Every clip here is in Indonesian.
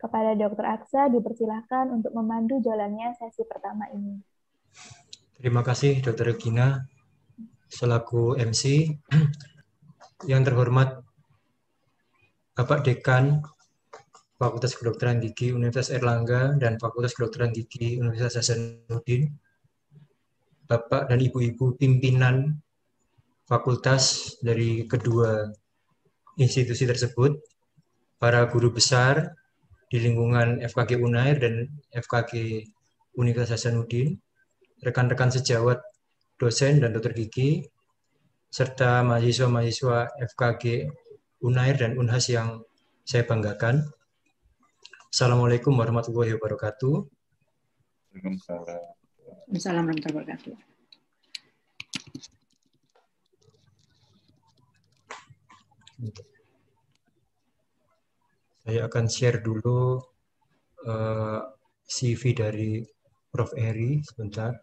Kepada Dr. Aksa dipersilahkan untuk memandu jalannya sesi pertama ini. Terima kasih Dr. Regina selaku MC. Yang terhormat Bapak Dekan Fakultas Kedokteran Gigi Universitas Airlangga dan Fakultas Kedokteran Gigi Universitas Hasanuddin, Bapak dan Ibu-Ibu pimpinan fakultas dari kedua institusi tersebut, para guru besar di lingkungan FKG Unair dan FKG Universitas Hasanuddin, rekan-rekan sejawat dosen dan dokter gigi, serta mahasiswa-mahasiswa FKG Unair dan Unhas yang saya banggakan. Assalamualaikum warahmatullahi wabarakatuh. Waalaikumsalam warahmatullahi wabarakatuh. Saya akan share dulu CV dari Prof. Eri sebentar.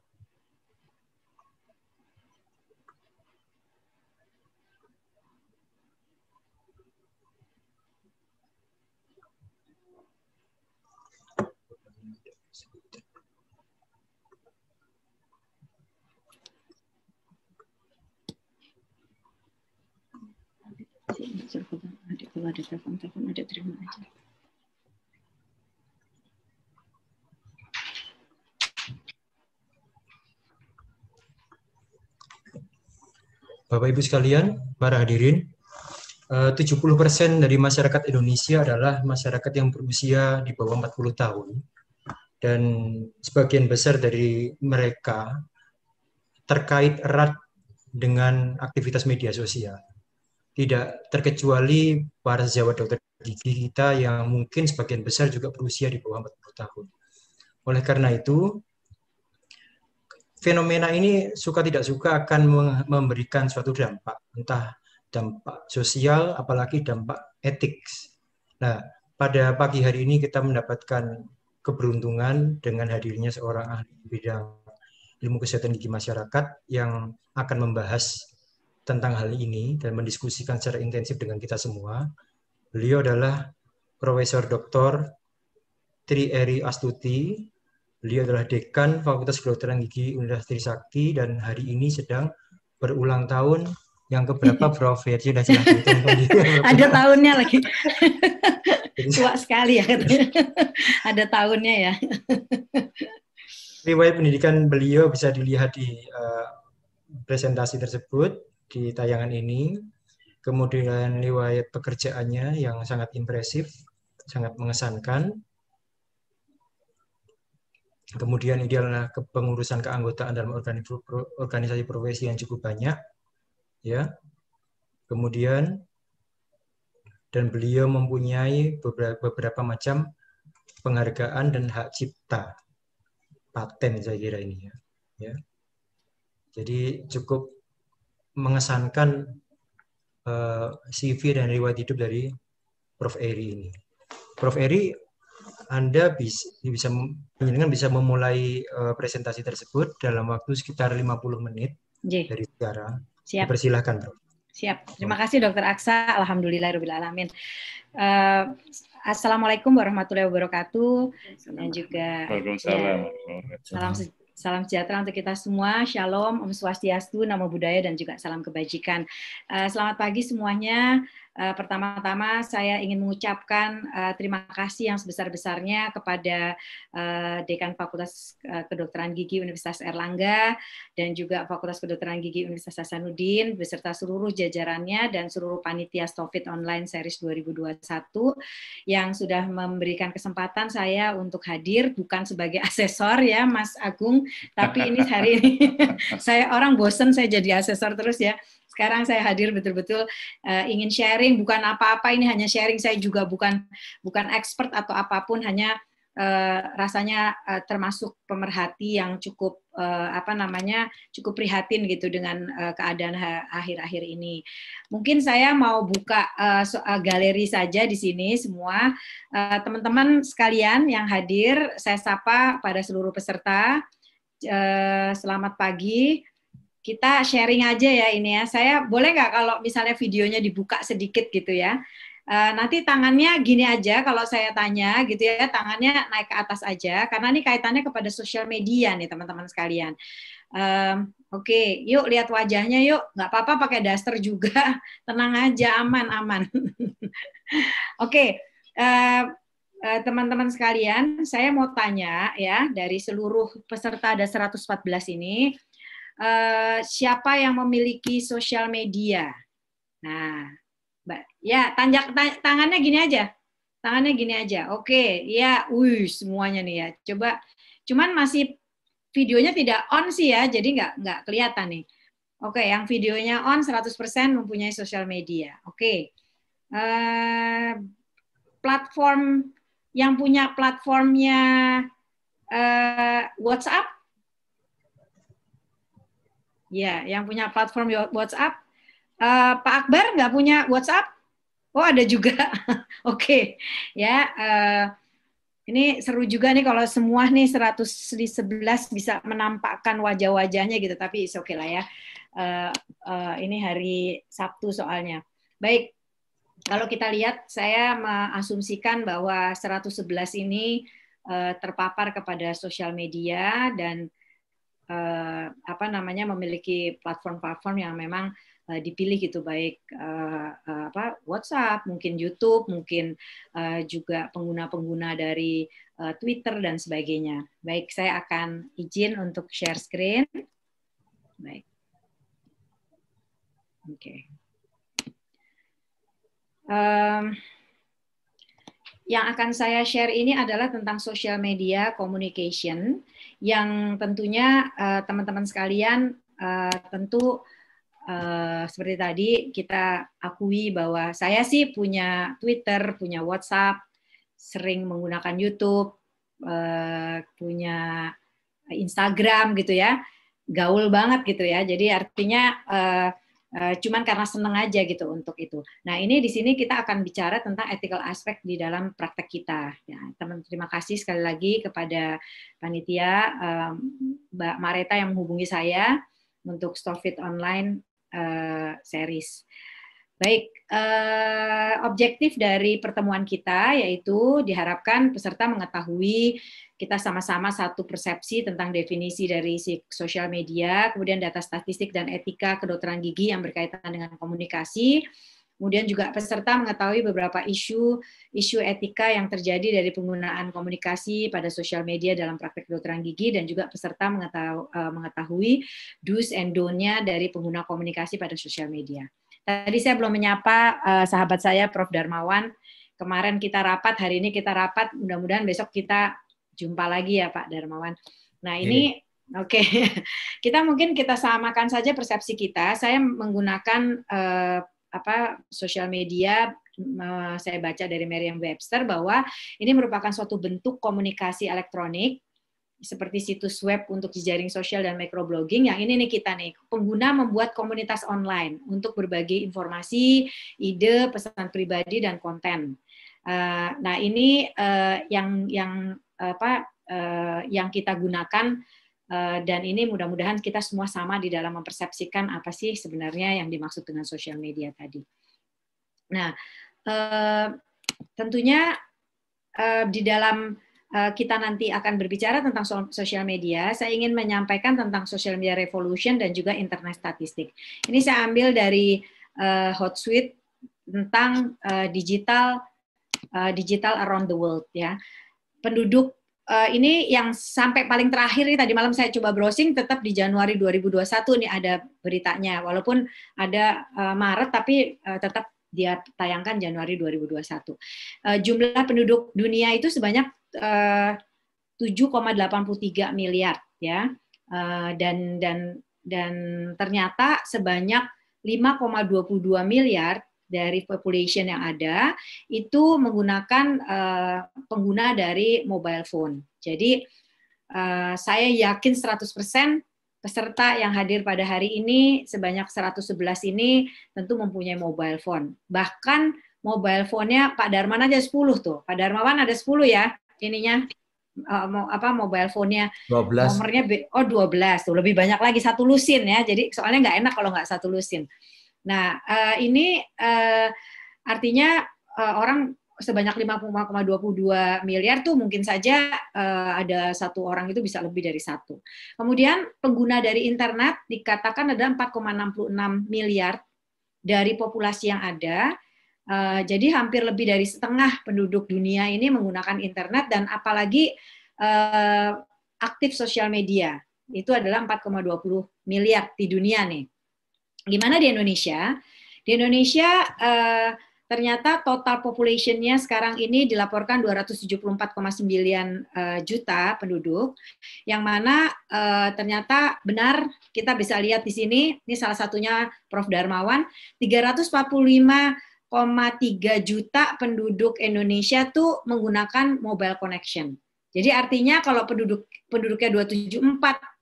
Kalau ada telepon ada terima aja. Bapak Ibu sekalian, para hadirin, 70% dari masyarakat Indonesia adalah masyarakat yang berusia di bawah 40 tahun. Dan sebagian besar dari mereka terkait erat dengan aktivitas media sosial. Tidak terkecuali para sejawat dokter gigi kita yang mungkin sebagian besar juga berusia di bawah 40 tahun. Oleh karena itu, fenomena ini suka tidak suka akan memberikan suatu dampak, entah dampak sosial, apalagi dampak etik. Nah, pada pagi hari ini kita mendapatkan keberuntungan dengan hadirnya seorang ahli bidang ilmu kesehatan gigi masyarakat yang akan membahas tentang hal ini dan mendiskusikan secara intensif dengan kita semua. Beliau adalah Profesor Dr. Tri Eri Astuti. Beliau adalah Dekan Fakultas Kedokteran Gigi Universitas Trisakti dan hari ini sedang berulang tahun yang keberapa, Prof? Ya, sudah jelas Ada tahunnya lagi. Tua sekali ya katanya. Ada tahunnya ya. Riwayat pendidikan beliau bisa dilihat di presentasi tersebut di tayangan ini. Kemudian riwayat pekerjaannya yang sangat impresif, sangat mengesankan. Kemudian ini adalah kepengurusan keanggotaan dalam organisasi profesi yang cukup banyak, ya. Kemudian dan beliau mempunyai beberapa macam penghargaan dan hak cipta, paten saya kira ini, ya. Jadi cukup mengesankan CV dan riwayat hidup dari Prof. Eri ini. Prof. Eri, Anda bisa memulai presentasi tersebut dalam waktu sekitar 50 menit dari sekarang. Siap. Dipersilahkan, Prof. Siap. Terima kasih Dr. Aksa. Alhamdulillahirabbil alamin. Assalamualaikum warahmatullahi wabarakatuh. Dan juga salam sejahtera untuk kita semua. Shalom, Om Swastiastu, Namo Buddhaya, dan juga salam kebajikan. Selamat pagi semuanya. Pertama-tama saya ingin mengucapkan terima kasih yang sebesar-besarnya kepada Dekan Fakultas Kedokteran Gigi Universitas Airlangga dan juga Fakultas Kedokteran Gigi Universitas Hasanuddin beserta seluruh jajarannya dan seluruh panitia Stofit Online Series 2021 yang sudah memberikan kesempatan saya untuk hadir bukan sebagai asesor ya Mas Agung, tapi ini hari ini saya orang bosen saya jadi asesor terus ya. Sekarang saya hadir betul-betul ingin sharing, bukan apa-apa, ini hanya sharing, saya juga bukan expert atau apapun, hanya rasanya termasuk pemerhati yang cukup cukup prihatin gitu dengan keadaan akhir-akhir ini. Mungkin saya mau buka galeri saja di sini semua. Teman-teman sekalian yang hadir, saya sapa pada seluruh peserta. Selamat pagi. Kita sharing aja ya ini ya. Saya boleh nggak kalau misalnya videonya dibuka sedikit gitu ya. Nanti tangannya gini aja kalau saya tanya gitu ya, tangannya naik ke atas aja karena ini kaitannya kepada sosial media nih teman-teman sekalian. Oke, yuk lihat wajahnya yuk, nggak apa-apa pakai daster juga, tenang aja, aman. Oke, teman-teman sekalian, saya mau tanya ya dari seluruh peserta ada 114 ini, siapa yang memiliki sosial media? Nah, ya tangannya gini aja, Oke, ya, semuanya nih ya. Coba, cuman masih videonya tidak on sih ya, jadi nggak kelihatan nih. Oke, yang videonya on 100% mempunyai sosial media. Oke, platform yang punya platformnya WhatsApp, ya, yang punya platform WhatsApp. Pak Akbar nggak punya WhatsApp? Oh, ada juga. Oke, ya. Ini seru juga nih kalau semua nih 111 bisa menampakkan wajah-wajahnya gitu, tapi oke lah ya. Ini hari Sabtu soalnya. Baik, kalau kita lihat, saya mengasumsikan bahwa 111 ini terpapar kepada sosial media dan memiliki platform-platform yang memang dipilih gitu, baik WhatsApp, mungkin YouTube, mungkin juga pengguna-pengguna dari Twitter dan sebagainya. Baik, saya akan izin untuk share screen. Baik. Oke. Yang akan saya share ini adalah tentang social media communication, yang tentunya teman-teman sekalian tentu seperti tadi kita akui bahwa saya sih punya Twitter, punya WhatsApp, sering menggunakan YouTube, punya Instagram gitu ya, gaul banget gitu ya. Jadi artinya cuman karena seneng aja gitu untuk itu. Nah, ini di sini kita akan bicara tentang ethical aspect di dalam praktek kita. Ya, terima kasih sekali lagi kepada panitia Mbak Mareta yang menghubungi saya untuk Storefit Online series. Baik, objektif dari pertemuan kita yaitu diharapkan peserta mengetahui kita sama-sama satu persepsi tentang definisi dari sosial media, kemudian data statistik dan etika kedokteran gigi yang berkaitan dengan komunikasi. Kemudian juga peserta mengetahui beberapa isu etika yang terjadi dari penggunaan komunikasi pada sosial media dalam praktek kedokteran gigi, dan juga peserta mengetahui do's and don't-nya dari pengguna komunikasi pada sosial media. Tadi saya belum menyapa sahabat saya Prof. Darmawan. Kemarin kita rapat, hari ini kita rapat. Mudah-mudahan besok kita jumpa lagi ya Pak Darmawan. Nah ini oke. Kita samakan saja persepsi kita. Saya menggunakan sosial media. Saya baca dari Merriam-Webster bahwa ini merupakan suatu bentuk komunikasi elektronik seperti situs web untuk jejaring sosial dan microblogging. Yang ini nih kita nih, pengguna membuat komunitas online untuk berbagi informasi, ide, pesan pribadi dan konten. Nah ini yang kita gunakan, dan ini mudah-mudahan kita semua sama di dalam mempersepsikan apa sih sebenarnya yang dimaksud dengan sosial media tadi. Nah, tentunya di dalam kita nanti akan berbicara tentang sosial media, saya ingin menyampaikan tentang social media revolution dan juga internet statistik. Ini saya ambil dari Hotsuite tentang digital around the world ya. Penduduk ini yang sampai paling terakhir nih, tadi malam saya coba browsing, tetap di Januari 2021 nih ada beritanya, walaupun ada Maret tapi tetap dia tayangkan Januari 2021. Jumlah penduduk dunia itu sebanyak 7,83 miliar ya, dan ternyata sebanyak 5,22 miliar dari population yang ada itu menggunakan pengguna dari mobile phone. Jadi saya yakin 100% peserta yang hadir pada hari ini sebanyak 111 ini tentu mempunyai mobile phone. Bahkan mobile phone-nya Pak Darman aja 10 tuh. Pak Darmawan ada 10 ya ininya. Mobile phone-nya 12. Nomornya 12 tuh, lebih banyak lagi, satu lusin ya. Jadi soalnya nggak enak kalau nggak satu lusin. Nah, ini artinya orang sebanyak 5,22 miliar tuh mungkin saja ada satu orang itu bisa lebih dari satu. Kemudian pengguna dari internet dikatakan ada 4,66 miliar dari populasi yang ada. Jadi hampir lebih dari setengah penduduk dunia ini menggunakan internet, dan apalagi aktif sosial media. Itu adalah 4,20 miliar di dunia nih. Gimana di Indonesia? Di Indonesia ternyata total population-nya sekarang ini dilaporkan 274,9 juta penduduk, yang mana ternyata benar kita bisa lihat di sini, ini salah satunya Prof. Darmawan, 345,3 juta penduduk Indonesia tuh menggunakan mobile connection. Jadi artinya kalau penduduknya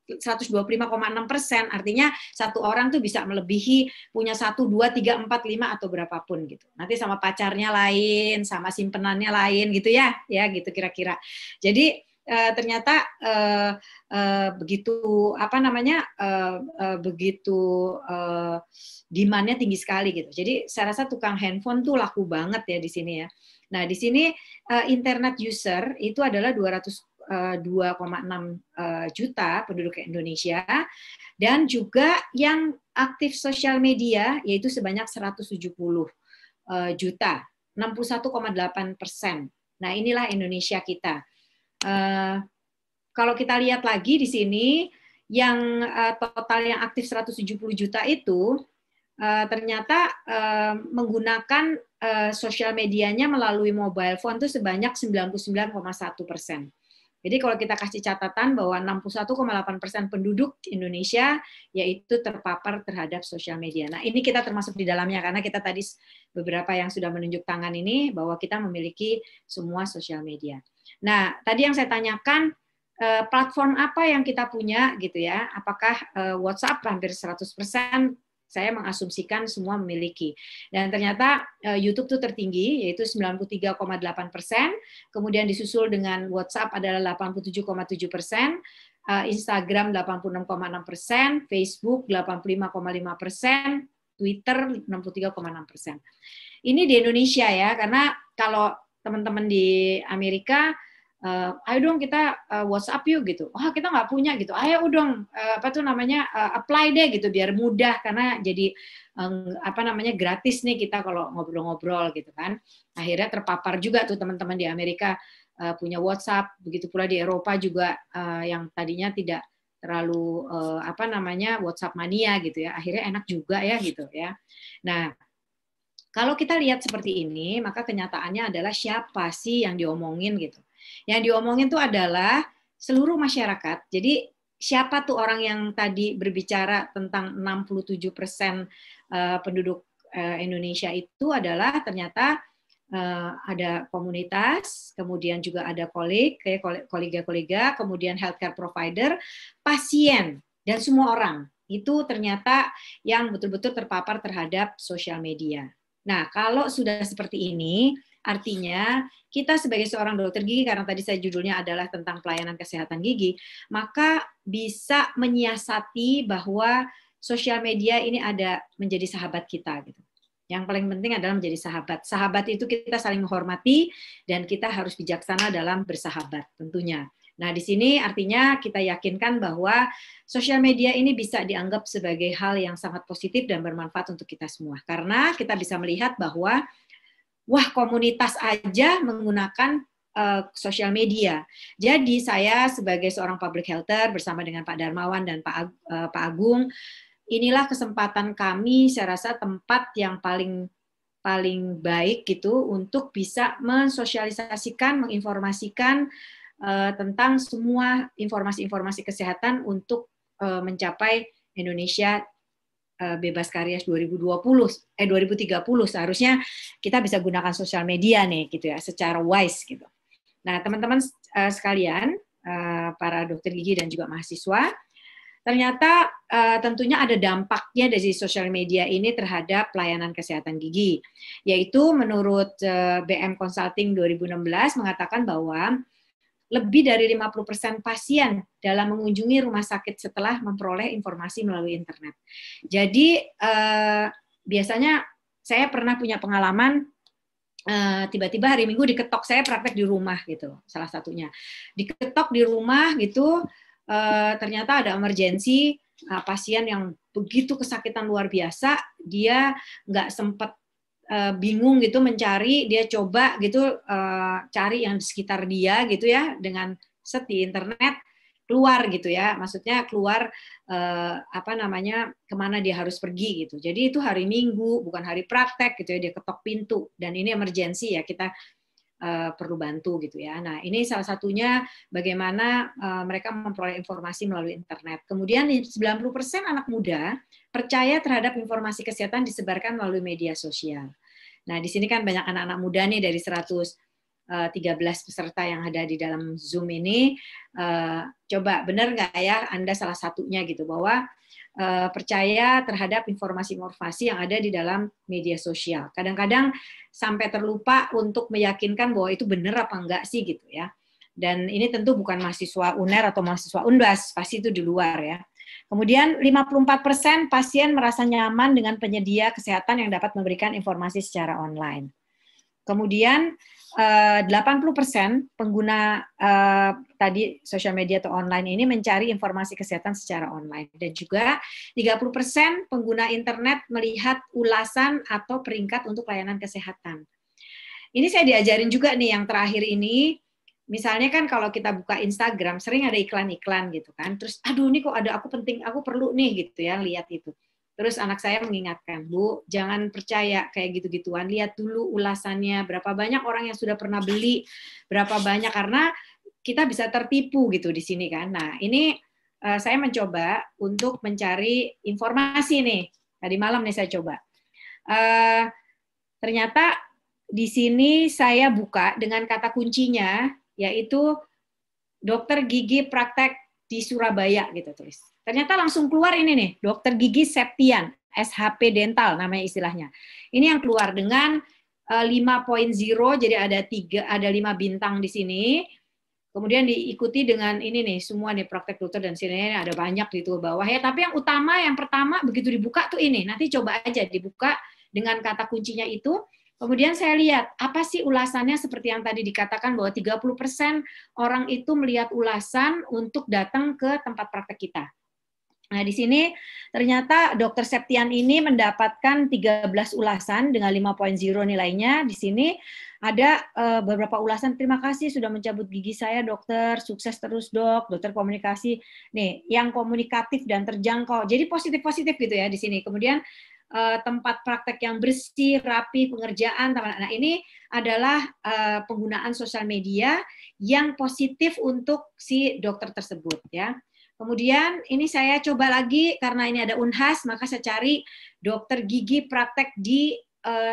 125,6%, artinya satu orang tuh bisa melebihi, punya 1, 2, 3, 4, 5 atau berapapun gitu. Nanti sama pacarnya lain, sama simpenannya lain gitu ya gitu kira-kira. Jadi ternyata begitu begitu demand-nya tinggi sekali gitu. Jadi saya rasa tukang handphone tuh laku banget ya di sini ya. Nah di sini internet user itu adalah 2,6 juta penduduk Indonesia, dan juga yang aktif sosial media yaitu sebanyak 170 juta, 61,8%. Nah inilah Indonesia kita. Kalau kita lihat lagi di sini, yang total yang aktif 170 juta itu ternyata menggunakan sosial medianya melalui mobile phone itu sebanyak 99,1%. Jadi kalau kita kasih catatan bahwa 61,8% penduduk Indonesia yaitu terpapar terhadap sosial media. Nah ini kita termasuk di dalamnya, karena kita tadi beberapa yang sudah menunjuk tangan ini bahwa kita memiliki semua sosial media. Nah tadi yang saya tanyakan, platform apa yang kita punya gitu ya, apakah WhatsApp hampir 100%, saya mengasumsikan semua memiliki. Dan ternyata YouTube itu tertinggi, yaitu 93,8%, kemudian disusul dengan WhatsApp adalah 87,7%, Instagram 86,6%, Facebook 85,5%, Twitter 63,6%. Ini di Indonesia ya, karena kalau teman-teman di Amerika, ayo dong kita WhatsApp yuk gitu. Oh kita nggak punya gitu. Ayo dong apply deh gitu biar mudah, karena jadi gratis nih kita kalau ngobrol-ngobrol gitu kan. Akhirnya terpapar juga tuh teman-teman di Amerika punya WhatsApp. Begitu pula di Eropa juga yang tadinya tidak terlalu WhatsApp mania gitu ya. Akhirnya enak juga ya gitu ya. Nah kalau kita lihat seperti ini, maka kenyataannya adalah siapa sih yang diomongin gitu. Yang diomongin itu adalah seluruh masyarakat. Jadi siapa tuh orang yang tadi berbicara tentang 67% penduduk Indonesia itu adalah ternyata ada komunitas, kemudian juga ada kolega-kolega, kemudian healthcare provider, pasien, dan semua orang. Itu ternyata yang betul-betul terpapar terhadap sosial media. Nah, kalau sudah seperti ini, artinya kita sebagai seorang dokter gigi, karena tadi saya judulnya adalah tentang pelayanan kesehatan gigi, maka bisa menyiasati bahwa sosial media ini ada menjadi sahabat kita gitu. Yang paling penting adalah menjadi sahabat. Sahabat itu kita saling menghormati dan kita harus bijaksana dalam bersahabat tentunya. Nah, di sini artinya kita yakinkan bahwa sosial media ini bisa dianggap sebagai hal yang sangat positif dan bermanfaat untuk kita semua. Karena kita bisa melihat bahwa wah, komunitas aja menggunakan sosial media. Jadi saya sebagai seorang public healther bersama dengan Pak Darmawan dan Pak Agung, inilah kesempatan kami, saya rasa tempat yang paling baik gitu untuk bisa mensosialisasikan, menginformasikan tentang semua informasi-informasi kesehatan untuk mencapai Indonesia bebas karies 2030 seharusnya kita bisa gunakan sosial media nih gitu ya secara wise gitu. Nah, teman-teman sekalian, para dokter gigi dan juga mahasiswa, ternyata tentunya ada dampaknya dari sosial media ini terhadap pelayanan kesehatan gigi. Yaitu menurut BM Consulting 2016 mengatakan bahwa lebih dari 50% pasien dalam mengunjungi rumah sakit setelah memperoleh informasi melalui internet. Jadi biasanya saya pernah punya pengalaman tiba-tiba hari Minggu diketok, saya praktek di rumah gitu, salah satunya diketok di rumah gitu, ternyata ada emergensi, pasien yang begitu kesakitan luar biasa, dia nggak sempat bingung gitu mencari, dia coba gitu cari yang di sekitar dia gitu ya, dengan set di internet keluar gitu ya, maksudnya keluar kemana dia harus pergi gitu. Jadi itu hari Minggu, bukan hari praktek gitu ya, dia ketok pintu dan ini emergensi ya, kita perlu bantu gitu ya. Nah ini salah satunya bagaimana mereka memperoleh informasi melalui internet. Kemudian 90% anak muda percaya terhadap informasi kesehatan disebarkan melalui media sosial. Nah di sini kan banyak anak-anak muda nih dari 13 peserta yang ada di dalam Zoom ini, coba benar nggak ya Anda salah satunya gitu, bahwa percaya terhadap informasi-informasi yang ada di dalam media sosial. Kadang-kadang sampai terlupa untuk meyakinkan bahwa itu benar apa enggak sih gitu ya. Dan ini tentu bukan mahasiswa UNER atau mahasiswa UNBAS, pasti itu di luar ya. Kemudian 54% pasien merasa nyaman dengan penyedia kesehatan yang dapat memberikan informasi secara online. Kemudian 80% pengguna tadi sosial media atau online ini mencari informasi kesehatan secara online, dan juga 30% pengguna internet melihat ulasan atau peringkat untuk layanan kesehatan. Ini saya diajarin juga nih yang terakhir ini, misalnya kan kalau kita buka Instagram sering ada iklan-iklan gitu kan, terus aduh ini kok ada, aku penting, aku perlu nih gitu ya, lihat itu. Terus anak saya mengingatkan, Bu, jangan percaya kayak gitu-gituan, lihat dulu ulasannya, berapa banyak orang yang sudah pernah beli, berapa banyak, karena kita bisa tertipu gitu di sini kan. Nah, ini saya mencoba untuk mencari informasi nih, tadi malam nih saya coba. Ternyata di sini saya buka dengan kata kuncinya, yaitu dokter gigi praktek di Surabaya gitu tulis. Ternyata langsung keluar ini nih, dokter gigi Septian, SHP dental namanya istilahnya. Ini yang keluar dengan 5.0, jadi ada 5 bintang di sini. Kemudian diikuti dengan ini nih, semua nih praktek dokter dan sini ada banyak di bawah ya. Tapi yang utama, yang pertama begitu dibuka tuh ini. Nanti coba aja dibuka dengan kata kuncinya itu. Kemudian saya lihat, apa sih ulasannya seperti yang tadi dikatakan bahwa 30% orang itu melihat ulasan untuk datang ke tempat praktek kita. Nah, di sini ternyata Dr. Septian ini mendapatkan 13 ulasan dengan 5.0 nilainya. Di sini ada beberapa ulasan, terima kasih sudah mencabut gigi saya dokter, sukses terus dok, dokter komunikasi. Nih, yang komunikatif dan terjangkau. Jadi positif-positif gitu ya di sini. Kemudian tempat praktek yang bersih, rapi, pengerjaan. Nah, ini adalah penggunaan sosial media yang positif untuk si dokter tersebut ya. Kemudian ini saya coba lagi karena ini ada Unhas, maka saya cari dokter gigi praktek di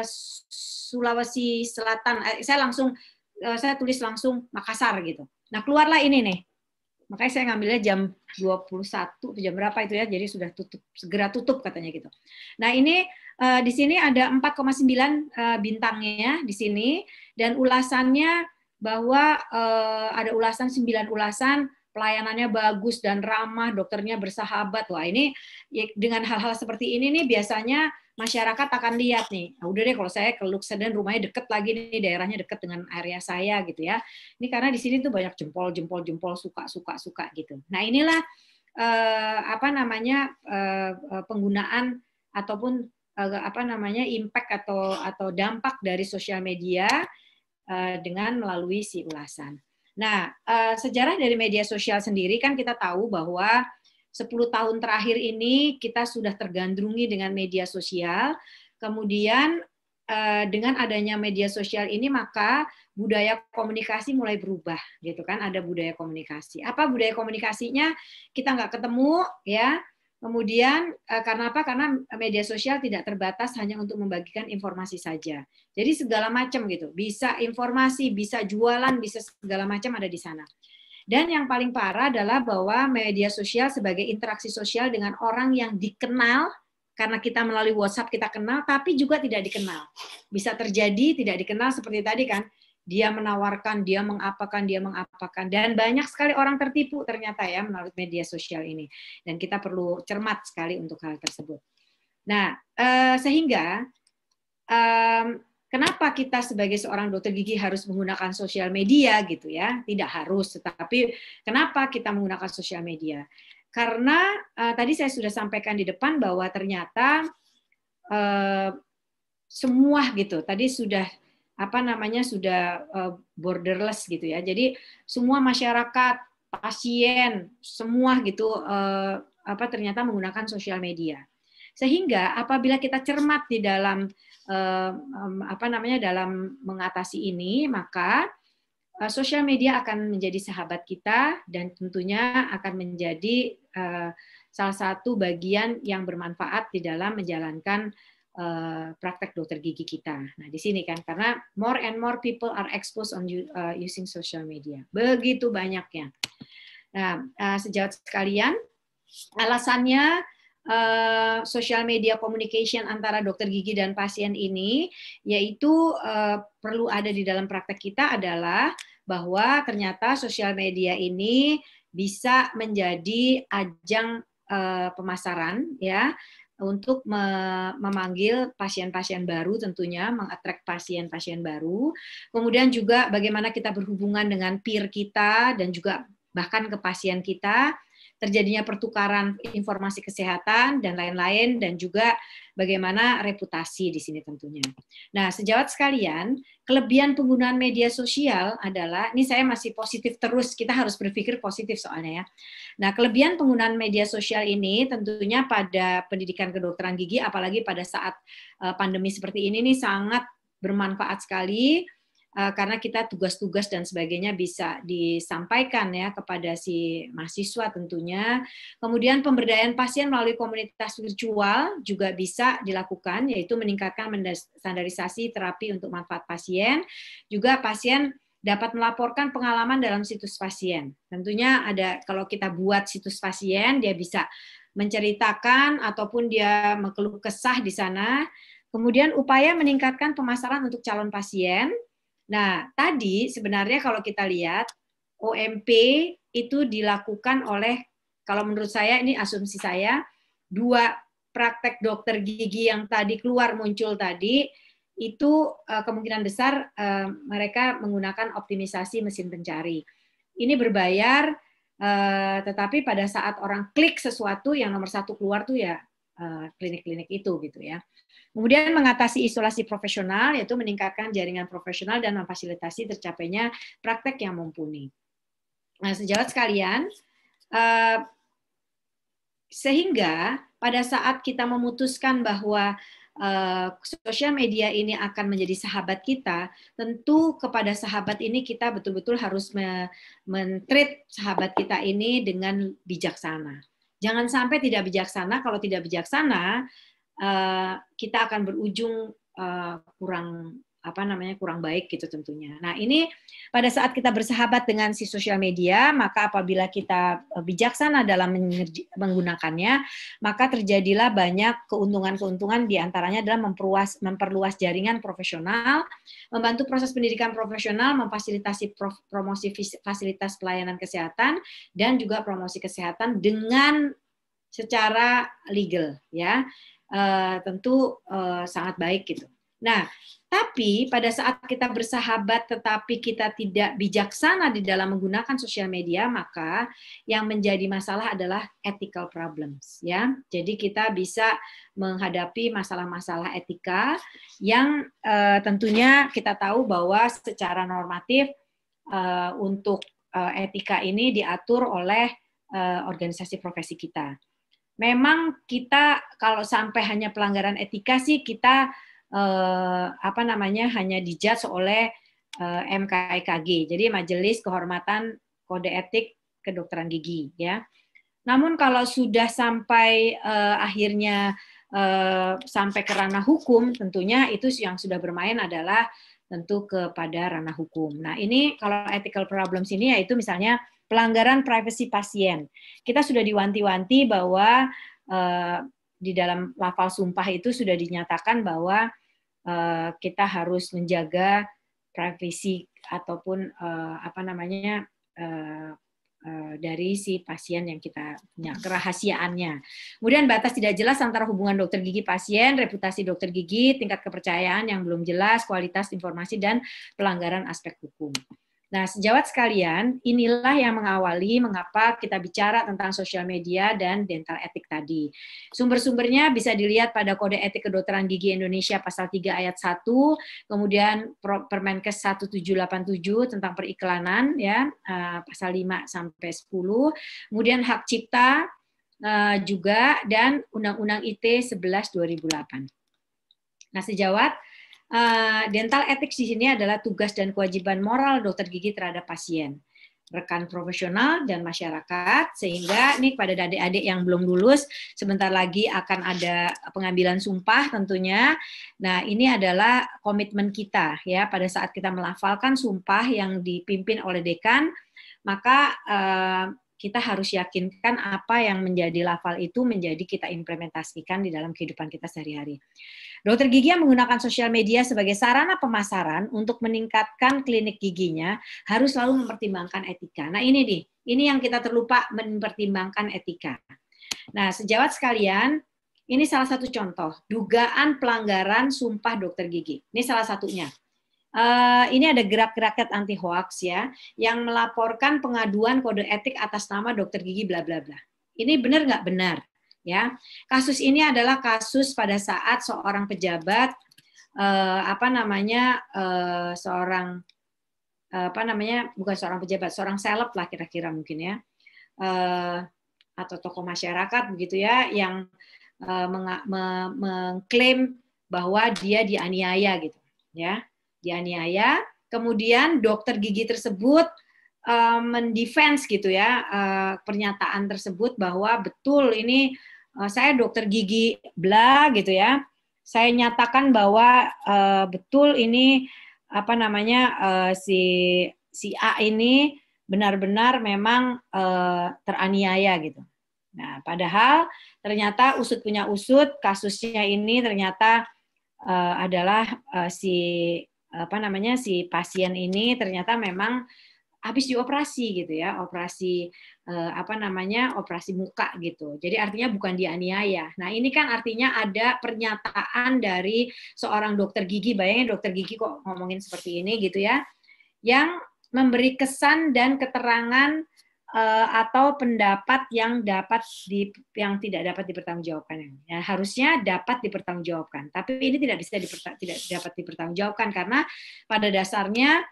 Sulawesi Selatan. Saya tulis langsung Makassar gitu. Nah, keluarlah ini nih. Makanya saya ngambilnya jam 21 jam berapa itu ya, jadi sudah segera tutup katanya gitu. Nah, ini di sini ada 4,9 bintangnya di sini, dan ulasannya bahwa ada ulasan 9 ulasan, pelayanannya bagus dan ramah, dokternya bersahabat. Wah, ini dengan hal-hal seperti ini nih biasanya masyarakat akan lihat nih, nah, udah deh kalau saya ke Luxeden rumahnya deket lagi nih, daerahnya deket dengan area saya gitu ya. Ini karena di sini tuh banyak jempol suka gitu. Nah, inilah penggunaan ataupun impact atau dampak dari sosial media dengan melalui si ulasan. Nah, sejarah dari media sosial sendiri kan kita tahu bahwa 10 tahun terakhir ini kita sudah tergandrungi dengan media sosial. Kemudian dengan adanya media sosial ini maka budaya komunikasi mulai berubah gitu kan, ada budaya komunikasi. Apa budaya komunikasinya? Kita nggak ketemu ya. Kemudian karena apa? Karena media sosial tidak terbatas hanya untuk membagikan informasi saja. Jadi segala macam gitu. Bisa informasi, bisa jualan, bisa segala macam ada di sana. Dan yang paling parah adalah bahwa media sosial sebagai interaksi sosial dengan orang yang dikenal, karena kita melalui WhatsApp kita kenal, tapi juga tidak dikenal. Bisa terjadi tidak dikenal seperti tadi kan, dia menawarkan, dia mengapakan, dan banyak sekali orang tertipu ternyata ya melalui media sosial ini. Dan kita perlu cermat sekali untuk hal tersebut. Nah, sehingga kenapa kita sebagai seorang dokter gigi harus menggunakan sosial media gitu ya? Tidak harus, tetapi kenapa kita menggunakan sosial media? Karena tadi saya sudah sampaikan di depan bahwa ternyata semua gitu. Tadi sudah sudah borderless gitu ya. Jadi semua masyarakat, pasien, semua gitu ternyata menggunakan sosial media. Sehingga apabila kita cermat di dalam dalam mengatasi ini, maka sosial media akan menjadi sahabat kita dan tentunya akan menjadi salah satu bagian yang bermanfaat di dalam menjalankan praktek dokter gigi kita. Nah, di sini kan karena more and more people are exposed on using social media. Begitu banyaknya. Nah, sejawat sekalian, alasannya social media communication antara dokter gigi dan pasien ini yaitu perlu ada di dalam praktek kita adalah bahwa ternyata sosial media ini bisa menjadi ajang pemasaran ya untuk memanggil pasien-pasien baru, tentunya mengattract pasien-pasien baru. Kemudian juga bagaimana kita berhubungan dengan peer kita dan juga bahkan ke pasien kita, terjadinya pertukaran informasi kesehatan dan lain-lain, dan juga bagaimana reputasi di sini tentunya. Nah, sejawat sekalian, kelebihan penggunaan media sosial adalah, ini saya masih positif terus, kita harus berpikir positif soalnya ya. Nah, kelebihan penggunaan media sosial ini tentunya pada pendidikan kedokteran gigi, apalagi pada saat pandemi seperti ini sangat bermanfaat sekali. Karena kita tugas-tugas dan sebagainya bisa disampaikan ya kepada si mahasiswa tentunya. Kemudian pemberdayaan pasien melalui komunitas virtual juga bisa dilakukan, yaitu meningkatkan standarisasi terapi untuk manfaat pasien. Juga pasien dapat melaporkan pengalaman dalam situs pasien. Tentunya ada, kalau kita buat situs pasien, dia bisa menceritakan ataupun dia mengeluh kesah di sana. Kemudian upaya meningkatkan pemasaran untuk calon pasien. Nah, tadi sebenarnya kalau kita lihat OMP itu dilakukan oleh, kalau menurut saya ini asumsi saya, 2 praktek dokter gigi yang tadi keluar muncul tadi, itu kemungkinan besar mereka menggunakan optimisasi mesin pencari. Ini berbayar, tetapi pada saat orang klik sesuatu, yang nomor 1 keluar tuh ya klinik-klinik itu gitu ya. Kemudian mengatasi isolasi profesional, yaitu meningkatkan jaringan profesional dan memfasilitasi tercapainya praktek yang mumpuni. Nah, sejawat sekalian, sehingga pada saat kita memutuskan bahwa sosial media ini akan menjadi sahabat kita, tentu kepada sahabat ini kita betul-betul harus men-treat sahabat kita ini dengan bijaksana. Jangan sampai tidak bijaksana. Kalau tidak bijaksana, kita akan berujung kurang baik gitu tentunya. Nah, ini pada saat kita bersahabat dengan si sosial media, maka apabila kita bijaksana dalam menggunakannya, maka terjadilah banyak keuntungan-keuntungan, di antaranya adalah memperluas jaringan profesional, membantu proses pendidikan profesional, memfasilitasi promosi fasilitas pelayanan kesehatan, dan juga promosi kesehatan dengan secara legal ya. Tentu sangat baik gitu. Nah, tapi pada saat kita bersahabat tetapi kita tidak bijaksana di dalam menggunakan sosial media, maka yang menjadi masalah adalah ethical problems ya. Jadi kita bisa menghadapi masalah-masalah etika yang tentunya kita tahu bahwa secara normatif untuk etika ini diatur oleh organisasi profesi kita. Memang kita kalau sampai hanya pelanggaran etika sih kita hanya dijudge oleh MKEKG, jadi Majelis Kehormatan Kode Etik Kedokteran Gigi ya. Namun kalau sudah sampai akhirnya sampai ke ranah hukum, tentunya itu yang sudah bermain adalah tentu kepada ranah hukum. Nah, ini kalau ethical problems ini yaitu misalnya pelanggaran privasi pasien. Kita sudah diwanti-wanti bahwa di dalam lafal sumpah itu sudah dinyatakan bahwa kita harus menjaga privasi ataupun dari si pasien yang kita punya, kerahasiaannya. Kemudian batas tidak jelas antara hubungan dokter gigi pasien, reputasi dokter gigi, tingkat kepercayaan yang belum jelas, kualitas informasi, dan pelanggaran aspek hukum. Nah, sejawat sekalian, inilah yang mengawali mengapa kita bicara tentang sosial media dan dental etik tadi. Sumber-sumbernya bisa dilihat pada Kode Etik Kedokteran Gigi Indonesia pasal 3 ayat 1, kemudian Permenkes 1787 tentang periklanan ya, pasal 5 sampai 10, kemudian hak cipta juga, dan Undang-Undang ITE 11 2008. Nah, sejawat, dental ethics di sini adalah tugas dan kewajiban moral dokter gigi terhadap pasien, rekan profesional, dan masyarakat, sehingga ini pada adik-adik yang belum lulus, sebentar lagi akan ada pengambilan sumpah tentunya. Nah, ini adalah komitmen kita ya, pada saat kita melafalkan sumpah yang dipimpin oleh dekan, maka kita harus yakinkan apa yang menjadi lafal itu menjadi kita implementasikan di dalam kehidupan kita sehari-hari. Dokter gigi yang menggunakan sosial media sebagai sarana pemasaran untuk meningkatkan klinik giginya harus selalu mempertimbangkan etika. Nah ini nih, ini yang kita terlupa mempertimbangkan etika. Nah sejawat sekalian, ini salah satu contoh dugaan pelanggaran sumpah dokter gigi. Ini salah satunya. Ini ada gerak rakyat anti hoax ya, yang melaporkan pengaduan kode etik atas nama dokter gigi bla bla bla. Ini benar nggak benar? Ya, kasus ini adalah kasus pada saat seorang pejabat bukan seorang pejabat, seorang seleb lah kira-kira mungkin ya, atau tokoh masyarakat begitu ya, yang mengklaim bahwa dia dianiaya gitu ya, dianiaya. Kemudian dokter gigi tersebut mendefense gitu ya pernyataan tersebut bahwa betul ini saya dokter gigi bla gitu ya, saya nyatakan bahwa betul ini si A ini benar-benar memang teraniaya gitu. Nah, padahal ternyata usut punya usut, kasusnya ini ternyata adalah si pasien ini ternyata memang habis dioperasi gitu ya, operasi operasi muka gitu. Jadi artinya bukan dianiaya. Nah, ini kan artinya ada pernyataan dari seorang dokter gigi, bayangin dokter gigi kok ngomongin seperti ini gitu ya, yang memberi kesan dan keterangan atau pendapat yang tidak dapat dipertanggungjawabkan. Ya, harusnya dapat dipertanggungjawabkan, tapi ini tidak dapat dipertanggungjawabkan karena pada dasarnya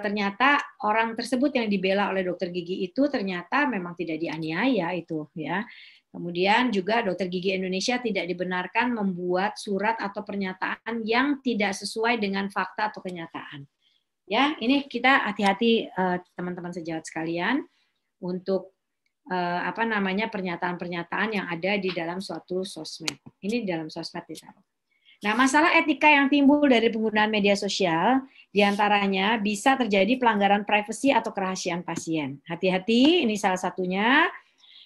ternyata orang tersebut yang dibela oleh dokter gigi itu ternyata memang tidak dianiaya itu ya. Kemudian juga dokter gigi Indonesia tidak dibenarkan membuat surat atau pernyataan yang tidak sesuai dengan fakta atau kenyataan. Ya, ini kita hati-hati teman-teman sejawat sekalian untuk pernyataan-pernyataan yang ada di dalam suatu sosmed. Ini di dalam sosmed ditaruh. Nah, masalah etika yang timbul dari penggunaan media sosial, diantaranya bisa terjadi pelanggaran privasi atau kerahasiaan pasien. Hati-hati, ini salah satunya.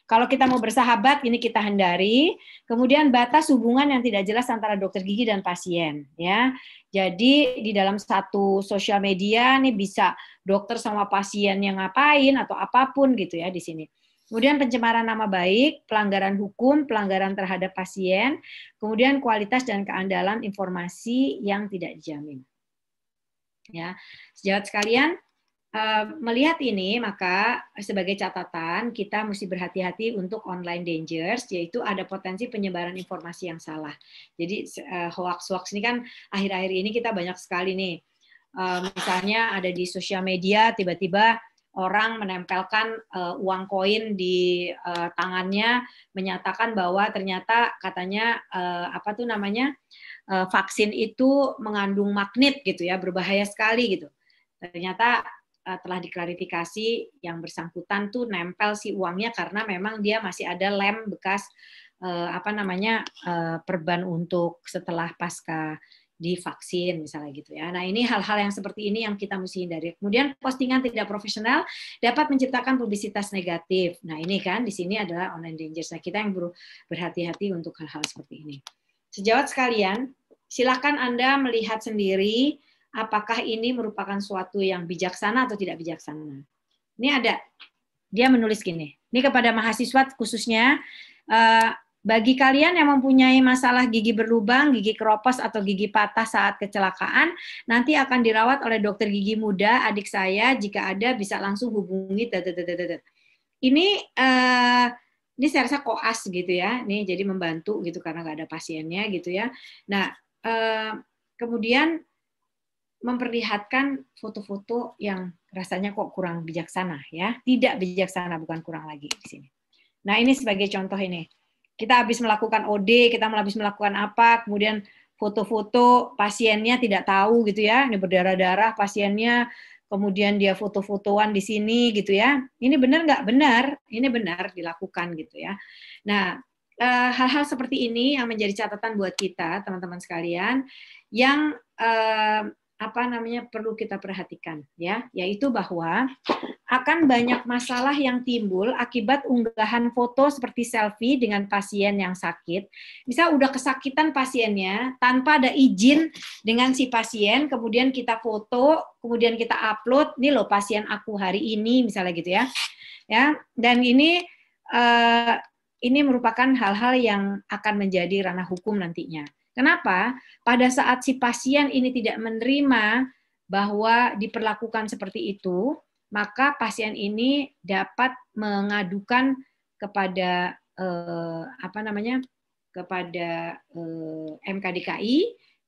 Kalau kita mau bersahabat, ini kita hindari. Kemudian batas hubungan yang tidak jelas antara dokter gigi dan pasien. Ya, jadi di dalam satu sosial media nih bisa dokter sama pasien yang ngapain atau apapun gitu ya di sini. Kemudian pencemaran nama baik, pelanggaran hukum, pelanggaran terhadap pasien, kemudian kualitas dan keandalan informasi yang tidak dijamin. Ya, sejawat sekalian, melihat ini maka sebagai catatan kita mesti berhati-hati untuk online dangers, yaitu ada potensi penyebaran informasi yang salah. Jadi hoax-hoax ini kan akhir-akhir ini kita banyak sekali nih. Misalnya ada di sosial media tiba-tiba orang menempelkan uang koin di tangannya, menyatakan bahwa ternyata katanya vaksin itu mengandung magnet gitu ya, berbahaya sekali gitu. Ternyata telah diklarifikasi yang bersangkutan tuh nempel si uangnya karena memang dia masih ada lem bekas perban untuk setelah pasca divaksin misalnya gitu ya. Nah, ini hal-hal yang seperti ini yang kita mesti hindari. Kemudian postingan tidak profesional dapat menciptakan publisitas negatif. Nah, ini kan di sini adalah online dangers. Nah, kita yang berhati-hati untuk hal-hal seperti ini. Sejawat sekalian, silakan Anda melihat sendiri apakah ini merupakan suatu yang bijaksana atau tidak bijaksana. Ini ada Dia menulis gini, ini kepada mahasiswa khususnya, bagi kalian yang mempunyai masalah gigi berlubang, gigi keropos, atau gigi patah saat kecelakaan, nanti akan dirawat oleh dokter gigi muda, adik saya, jika ada bisa langsung hubungi. Ini saya rasa koas gitu ya, nih jadi membantu gitu karena nggak ada pasiennya gitu ya. Nah, kemudian memperlihatkan foto-foto yang rasanya kok kurang bijaksana ya, tidak bijaksana, bukan kurang lagi di sini. Nah ini sebagai contoh ini, kita habis melakukan OD, kita habis melakukan apa, kemudian foto-foto pasiennya tidak tahu gitu ya, ini berdarah-darah pasiennya, kemudian dia foto-fotoan di sini gitu ya, ini benar nggak benar, ini benar dilakukan gitu ya. Nah hal-hal seperti ini yang menjadi catatan buat kita teman-teman sekalian, yang perlu kita perhatikan ya, yaitu bahwa akan banyak masalah yang timbul akibat unggahan foto seperti selfie dengan pasien yang sakit. Misal udah kesakitan pasiennya tanpa ada izin dengan si pasien, kemudian kita foto, kemudian kita upload, nih loh pasien aku hari ini misalnya gitu ya. Ya, dan ini merupakan hal-hal yang akan menjadi ranah hukum nantinya. Kenapa? Pada saat si pasien ini tidak menerima bahwa diperlakukan seperti itu, maka pasien ini dapat mengadukan kepada kepada MKDKI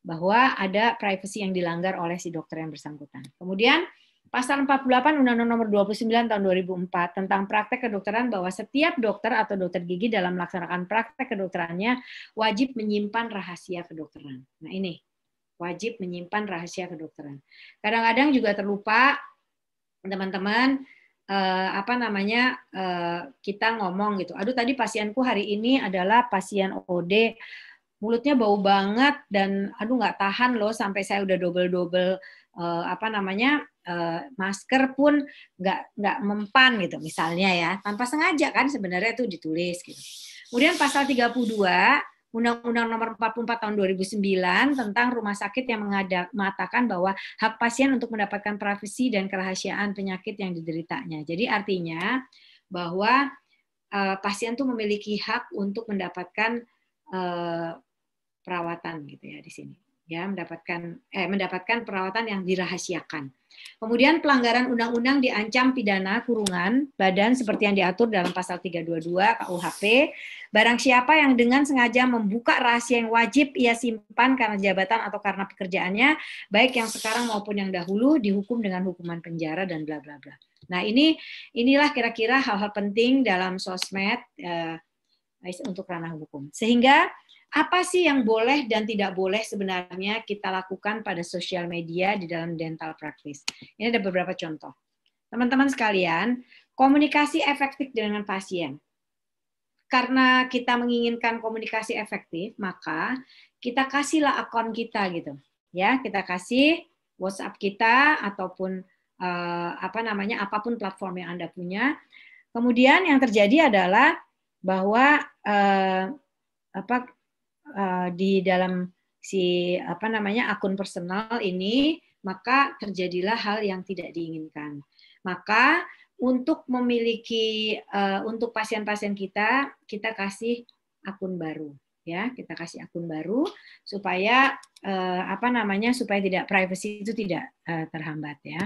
bahwa ada privasi yang dilanggar oleh si dokter yang bersangkutan. Kemudian Pasal 48 Undang-Undang Nomor 29 Tahun 2004 tentang praktek kedokteran, bahwa setiap dokter atau dokter gigi dalam melaksanakan praktek kedokterannya wajib menyimpan rahasia kedokteran. Nah ini, wajib menyimpan rahasia kedokteran. Kadang-kadang juga terlupa teman-teman, kita ngomong gitu, aduh tadi pasienku hari ini adalah pasien OD, mulutnya bau banget dan aduh nggak tahan loh sampai saya udah double masker pun nggak mempan gitu misalnya ya, tanpa sengaja kan sebenarnya itu ditulis gitu. Kemudian pasal 32 Undang-Undang Nomor 44 Tahun 2009 tentang rumah sakit yang mengatakan bahwa hak pasien untuk mendapatkan privasi dan kerahasiaan penyakit yang dideritanya. Jadi artinya bahwa pasien tuh memiliki hak untuk mendapatkan perawatan gitu ya di sini. Ya, mendapatkan perawatan yang dirahasiakan. Kemudian pelanggaran undang-undang diancam pidana kurungan badan seperti yang diatur dalam pasal 322 KUHP. Barang siapa yang dengan sengaja membuka rahasia yang wajib ia simpan karena jabatan atau karena pekerjaannya, baik yang sekarang maupun yang dahulu, dihukum dengan hukuman penjara dan bla bla bla. Nah, inilah kira-kira hal-hal penting dalam sosmed untuk ranah hukum. Sehingga apa sih yang boleh dan tidak boleh sebenarnya kita lakukan pada sosial media di dalam dental practice? Ini ada beberapa contoh. Teman-teman sekalian, komunikasi efektif dengan pasien. Karena kita menginginkan komunikasi efektif, maka kita kasihlah akun kita gitu. Ya, kita kasih WhatsApp kita ataupun apapun platform yang Anda punya. Kemudian yang terjadi adalah bahwa di dalam akun personal ini, maka terjadilah hal yang tidak diinginkan. Maka untuk untuk pasien-pasien kita kasih akun baru, ya, kita kasih akun baru supaya supaya tidak privacy itu tidak terhambat ya.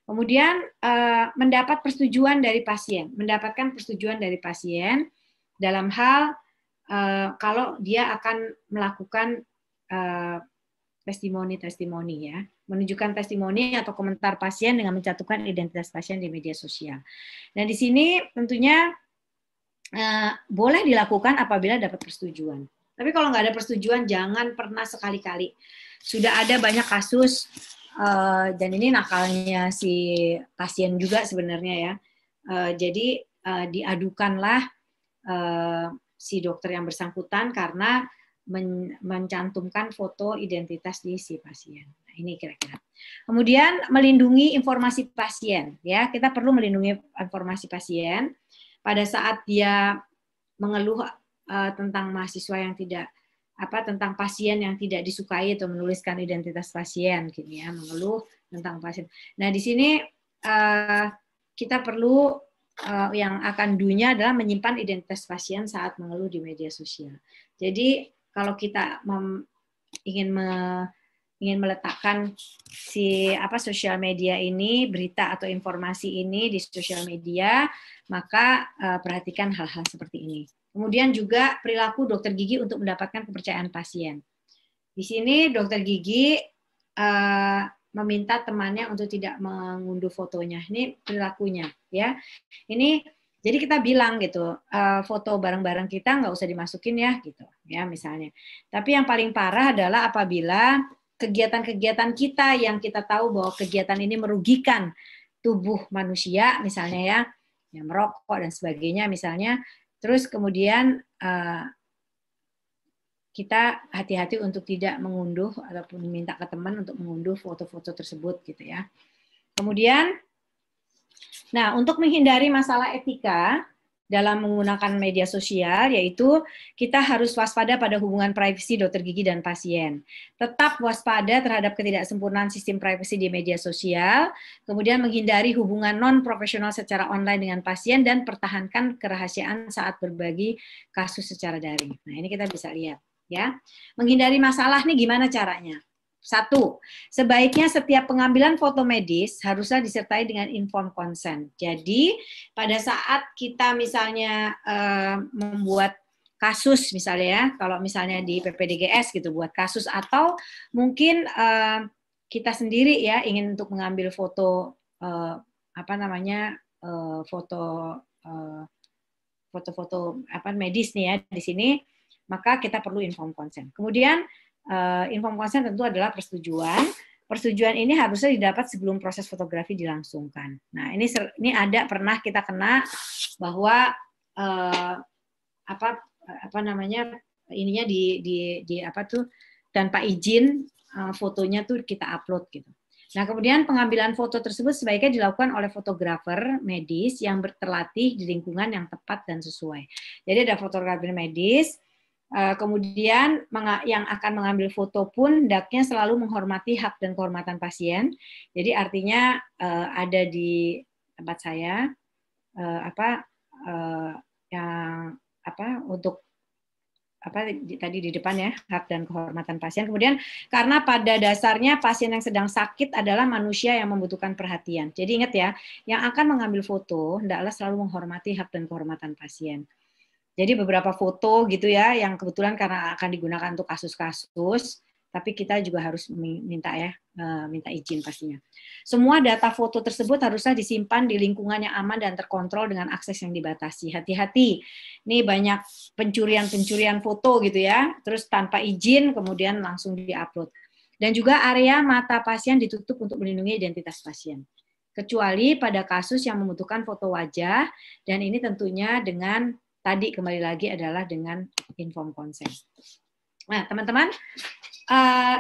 Kemudian mendapatkan persetujuan dari pasien dalam hal kalau dia akan melakukan testimoni ya, menunjukkan testimoni atau komentar pasien dengan mencantumkan identitas pasien di media sosial. Dan di sini tentunya boleh dilakukan apabila dapat persetujuan. Tapi kalau nggak ada persetujuan, jangan pernah sekali-kali. Sudah ada banyak kasus, dan ini nakalnya si pasien juga sebenarnya ya. Jadi diadukanlah si dokter yang bersangkutan karena mencantumkan foto identitas di si pasien. Nah, ini kira-kira. Kemudian melindungi informasi pasien, ya, kita perlu melindungi informasi pasien pada saat dia mengeluh tentang mahasiswa yang tidak tentang pasien yang tidak disukai atau menuliskan identitas pasien, gini ya, mengeluh tentang pasien. Nah, di sini kita perlu yang akan do-nya adalah menyimpan identitas pasien saat mengeluh di media sosial. Jadi kalau kita ingin meletakkan sosial media ini, berita atau informasi ini di sosial media, maka perhatikan hal-hal seperti ini. Kemudian juga perilaku dokter gigi untuk mendapatkan kepercayaan pasien. Di sini dokter gigi meminta temannya untuk tidak mengunduh fotonya. Ini perilakunya, ya. Ini jadi kita bilang gitu, foto barang-barang kita nggak usah dimasukin ya, gitu, ya misalnya. Tapi yang paling parah adalah apabila kegiatan-kegiatan kita yang kita tahu bahwa kegiatan ini merugikan tubuh manusia, misalnya ya merokok dan sebagainya, misalnya. Terus kemudian kita hati-hati untuk tidak mengunduh ataupun minta ke teman untuk mengunduh foto-foto tersebut gitu ya. Kemudian, nah untuk menghindari masalah etika dalam menggunakan media sosial, yaitu kita harus waspada pada hubungan privasi dokter gigi dan pasien. Tetap waspada terhadap ketidaksempurnaan sistem privasi di media sosial, kemudian menghindari hubungan non-profesional secara online dengan pasien, dan pertahankan kerahasiaan saat berbagi kasus secara daring. Nah ini kita bisa lihat. Ya, menghindari masalah nih gimana caranya? 1, sebaiknya setiap pengambilan foto medis haruslah disertai dengan informed consent. Jadi pada saat kita misalnya membuat kasus misalnya ya, kalau misalnya di PPDGS gitu buat kasus, atau mungkin kita sendiri ya ingin untuk mengambil foto foto-foto medis nih ya di sini, maka kita perlu informed consent. Kemudian informed consent tentu adalah persetujuan. Persetujuan ini harusnya didapat sebelum proses fotografi dilangsungkan. Nah, ini pernah kita kena bahwa ininya tanpa izin fotonya tuh kita upload gitu. Nah, kemudian pengambilan foto tersebut sebaiknya dilakukan oleh fotografer medis yang terlatih di lingkungan yang tepat dan sesuai. Jadi ada fotografer medis. Kemudian yang akan mengambil foto pun hendaknya selalu menghormati hak dan kehormatan pasien. Jadi artinya ada di tempat saya tadi di depan ya, hak dan kehormatan pasien. Kemudian karena pada dasarnya pasien yang sedang sakit adalah manusia yang membutuhkan perhatian. Jadi ingat ya, yang akan mengambil foto hendaklah selalu menghormati hak dan kehormatan pasien. Jadi beberapa foto gitu ya, yang kebetulan karena akan digunakan untuk kasus-kasus, tapi kita juga harus minta izin pastinya. Semua data foto tersebut haruslah disimpan di lingkungan yang aman dan terkontrol dengan akses yang dibatasi. Hati-hati, ini banyak pencurian foto gitu ya, terus tanpa izin kemudian langsung diupload. Dan juga area mata pasien ditutup untuk melindungi identitas pasien. Kecuali pada kasus yang membutuhkan foto wajah, dan ini tentunya dengan tadi kembali lagi adalah dengan informed consent. Nah, teman-teman,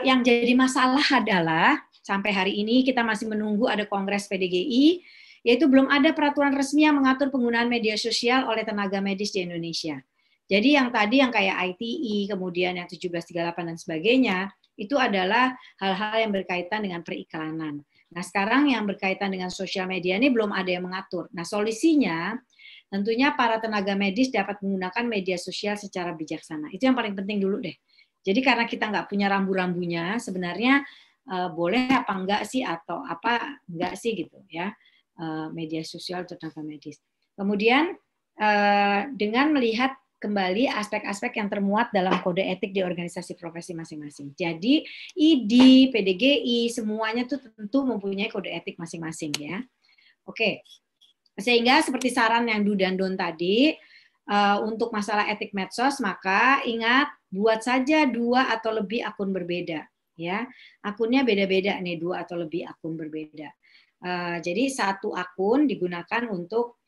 yang jadi masalah adalah sampai hari ini kita masih menunggu ada Kongres PDGI, yaitu belum ada peraturan resmi yang mengatur penggunaan media sosial oleh tenaga medis di Indonesia. Jadi yang tadi yang kayak ITE, kemudian yang 1738 dan sebagainya, itu adalah hal-hal yang berkaitan dengan periklanan. Nah, sekarang yang berkaitan dengan sosial media ini belum ada yang mengatur. Nah, solusinya tentunya para tenaga medis dapat menggunakan media sosial secara bijaksana. Itu yang paling penting dulu deh. Jadi karena kita nggak punya rambu-rambunya, sebenarnya boleh apa enggak sih atau apa enggak sih gitu ya, media sosial tenaga medis. Kemudian dengan melihat kembali aspek-aspek yang termuat dalam kode etik di organisasi profesi masing-masing. Jadi ID, PDGI, semuanya tuh tentu mempunyai kode etik masing-masing ya. Oke. Sehingga seperti saran yang Do dan Don tadi, untuk masalah etik medsos, maka ingat, buat saja 2 atau lebih akun berbeda. Ya, akunnya beda-beda nih, 2 atau lebih akun berbeda. Jadi satu akun digunakan untuk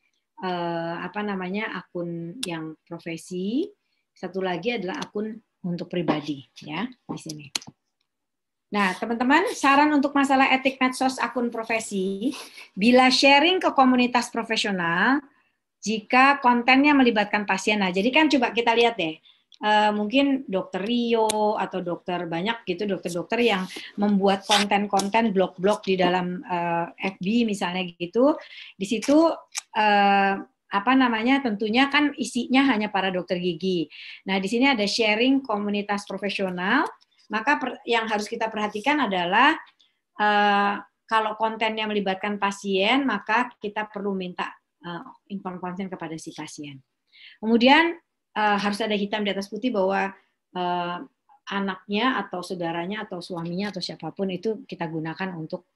akun yang profesi, satu lagi adalah akun untuk pribadi ya di sini. Nah, teman-teman, saran untuk masalah etik medsos akun profesi, bila sharing ke komunitas profesional, jika kontennya melibatkan pasien. Nah, jadi kan coba kita lihat deh, mungkin dokter Rio atau dokter banyak gitu, dokter-dokter yang membuat konten-konten blog-blog di dalam FB misalnya gitu. Di situ apa namanya, tentunya kan isinya hanya para dokter gigi. Nah, di sini ada sharing komunitas profesional. Maka yang harus kita perhatikan adalah kalau kontennya melibatkan pasien, maka kita perlu minta inform konsen kepada si pasien. Kemudian harus ada hitam di atas putih bahwa anaknya atau saudaranya atau suaminya atau siapapun itu kita gunakan untuk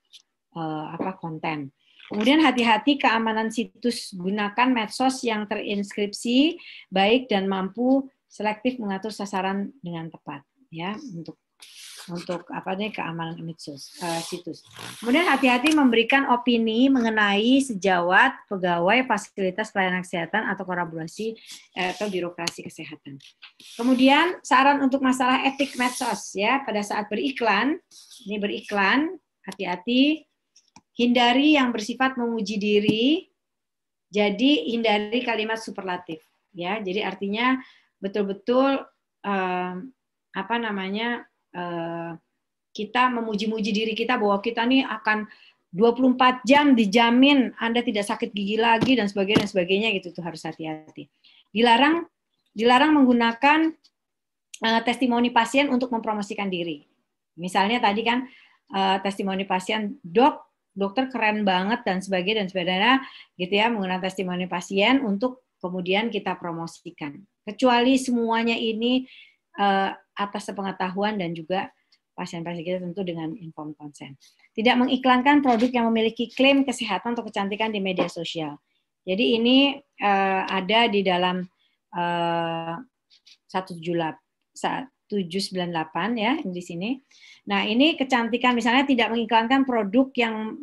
konten. Kemudian hati-hati keamanan situs, gunakan medsos yang terinskripsi baik dan mampu selektif mengatur sasaran dengan tepat, ya, untuk keamanan situs. Kemudian hati-hati memberikan opini mengenai sejawat, pegawai, fasilitas pelayanan kesehatan atau kolaborasi atau birokrasi kesehatan. Kemudian saran untuk masalah etik medsos, ya, pada saat beriklan, hati-hati, hindari yang bersifat memuji diri, jadi hindari kalimat superlatif, ya. Jadi artinya betul-betul kita memuji-muji diri kita bahwa kita nih akan 24 jam dijamin Anda tidak sakit gigi lagi dan sebagainya gitu, tuh harus hati-hati. Dilarang menggunakan testimoni pasien untuk mempromosikan diri. Misalnya tadi kan testimoni pasien, dokter keren banget dan sebagainya gitu ya, menggunakan testimoni pasien untuk kemudian kita promosikan. Kecuali semuanya ini atas sepengetahuan dan juga pasien-pasien kita tentu dengan informed consent. Tidak mengiklankan produk yang memiliki klaim kesehatan atau kecantikan di media sosial. Jadi ini ada di dalam 798 ya di sini. Nah, ini kecantikan, misalnya tidak mengiklankan produk